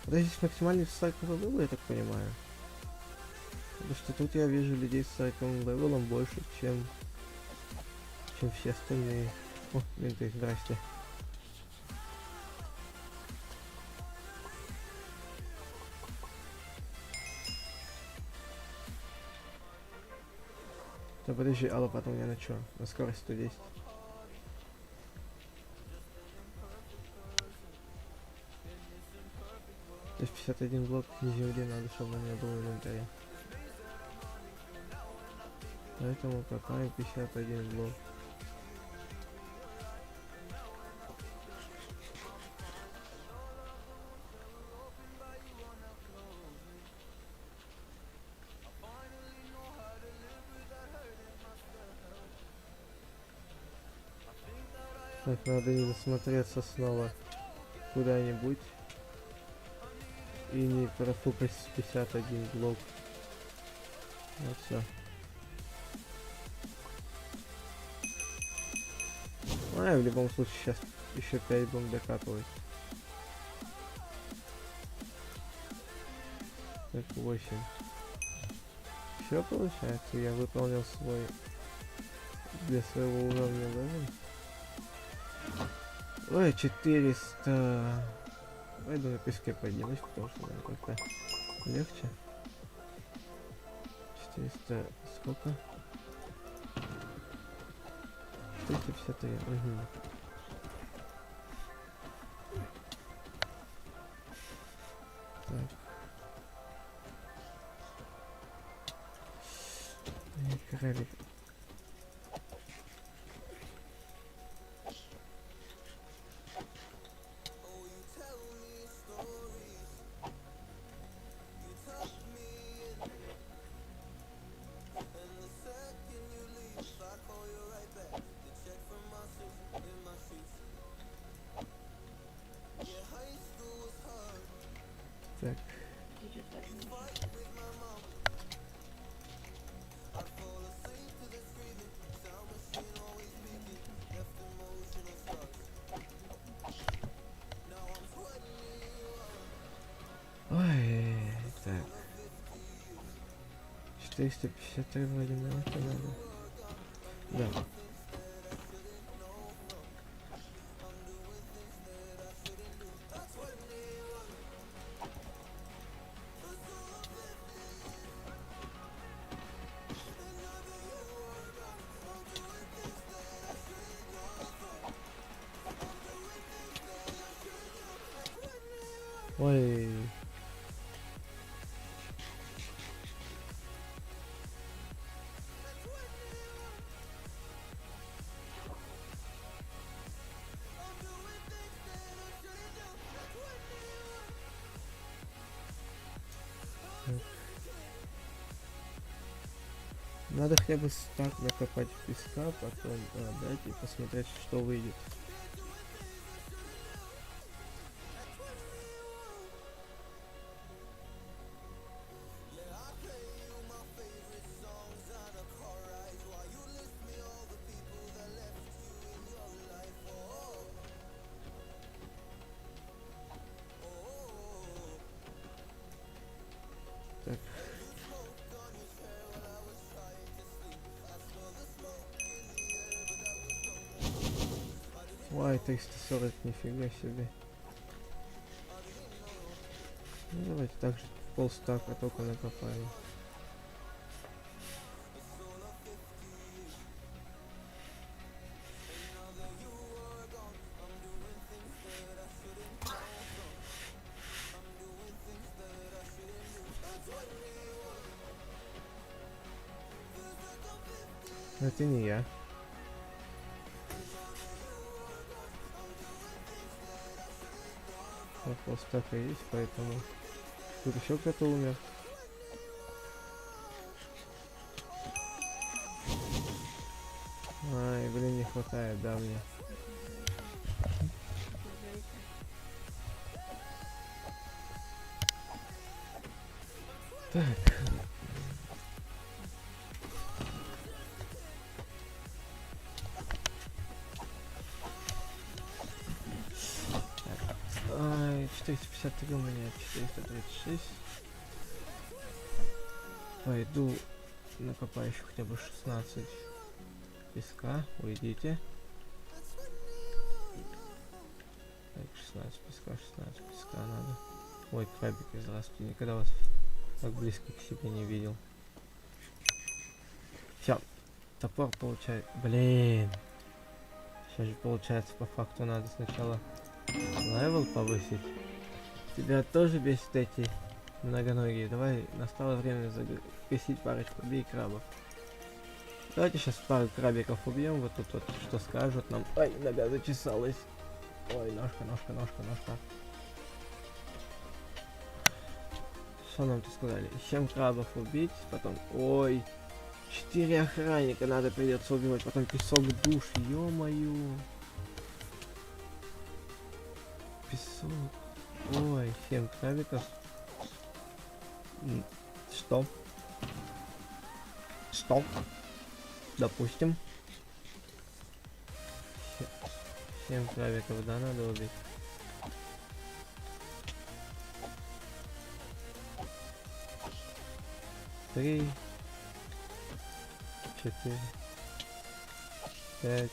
Да здесь максимальный 40 левел, я так понимаю. Потому что тут я вижу людей с 40 левелом больше, чем все остальные. О, менты, здрасте. Да подожди, алло, потом я на чё? На скорость 110. То есть 51 блок не земли надо, чтобы у меня был инвентарь. Поэтому копаем 51 блок. Так, надо не засмотреться снова куда-нибудь и не профукать с 51 блок. Вот все. А, в любом случае сейчас еще 5 будем докапывать. Так, 8. Все получается, я выполнил свой для своего уровня левел. Ой, 400. Пойду на песке поднимусь, потому что нам как-то легче. 400 сколько? 453. Угу. Так. Крабик. Так. Ой, так. 453 вроде на это надо. Да. Ой. Надо хотя бы стак накопать песка, потом дать и посмотреть, что выйдет. Так. Ой, 340, нифига себе. Ну, давайте так же полстака только накопаем. Это не я. Вот полстака есть, поэтому... Тут еще кто-то умер. Ай, блин, не хватает, да, мне. Так. Ай, 453 у меня, 436. Пойду накопаю еще хотя бы 16 песка. Уйдите. Так, 16 песка, 16 песка надо. Ой, крабик, здравствуйте. Никогда вас так близко к себе не видел. Все. Топор получает. Блин. Сейчас же получается по факту надо сначала левел повысить. Тебя тоже бесит эти многоногие. Давай, настало время загасить парочку бей крабов. Давайте сейчас пару крабиков убьем. Вот тут вот что скажут нам. Ай, нога зачесалась. Ой, ножка, ножка, ножка, ножка. Что нам тут сказали? 7 крабов убить, потом... Ой, 4 охранника надо придется убивать, потом песок душ, ё-моё. 500. Ой, 7 крабиков. Что? Что? Допустим. 7 крабиков, да, надо убить? Три, 4, 5,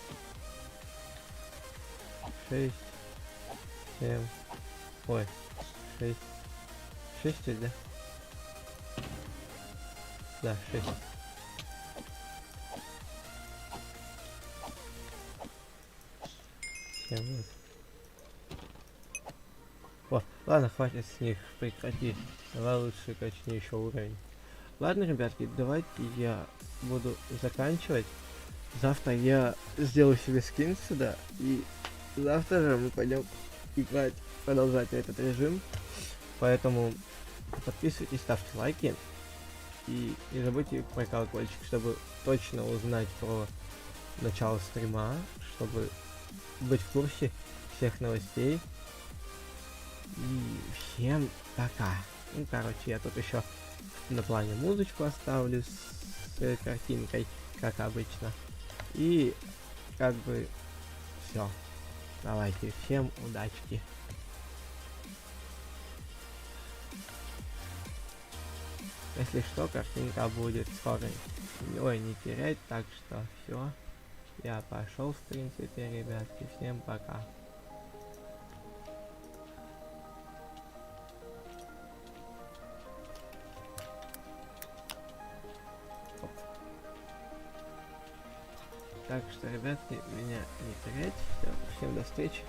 6, 7. Ой, 6. 6 ведь, да? Да, 6. Вот. О, ладно, хватит с них, прекрати. Давай лучше качни еще уровень. Ладно, ребятки, давайте я буду заканчивать. Завтра я сделаю себе скин сюда, и завтра же мы пойдем играть, продолжать этот режим. Поэтому подписывайтесь, ставьте лайки. И не забудьте про колокольчик, чтобы точно узнать про начало стрима, чтобы быть в курсе всех новостей. И всем пока. Ну, короче, я тут еще на плане музычку оставлю с картинкой, как обычно. И как бы все. Давайте, всем удачки. Если что, картинка будет скоро. Ой, не терять, так что все. Я пошел, в принципе, ребятки. Всем пока. Так что, ребятки, меня не терять. Всем до встречи.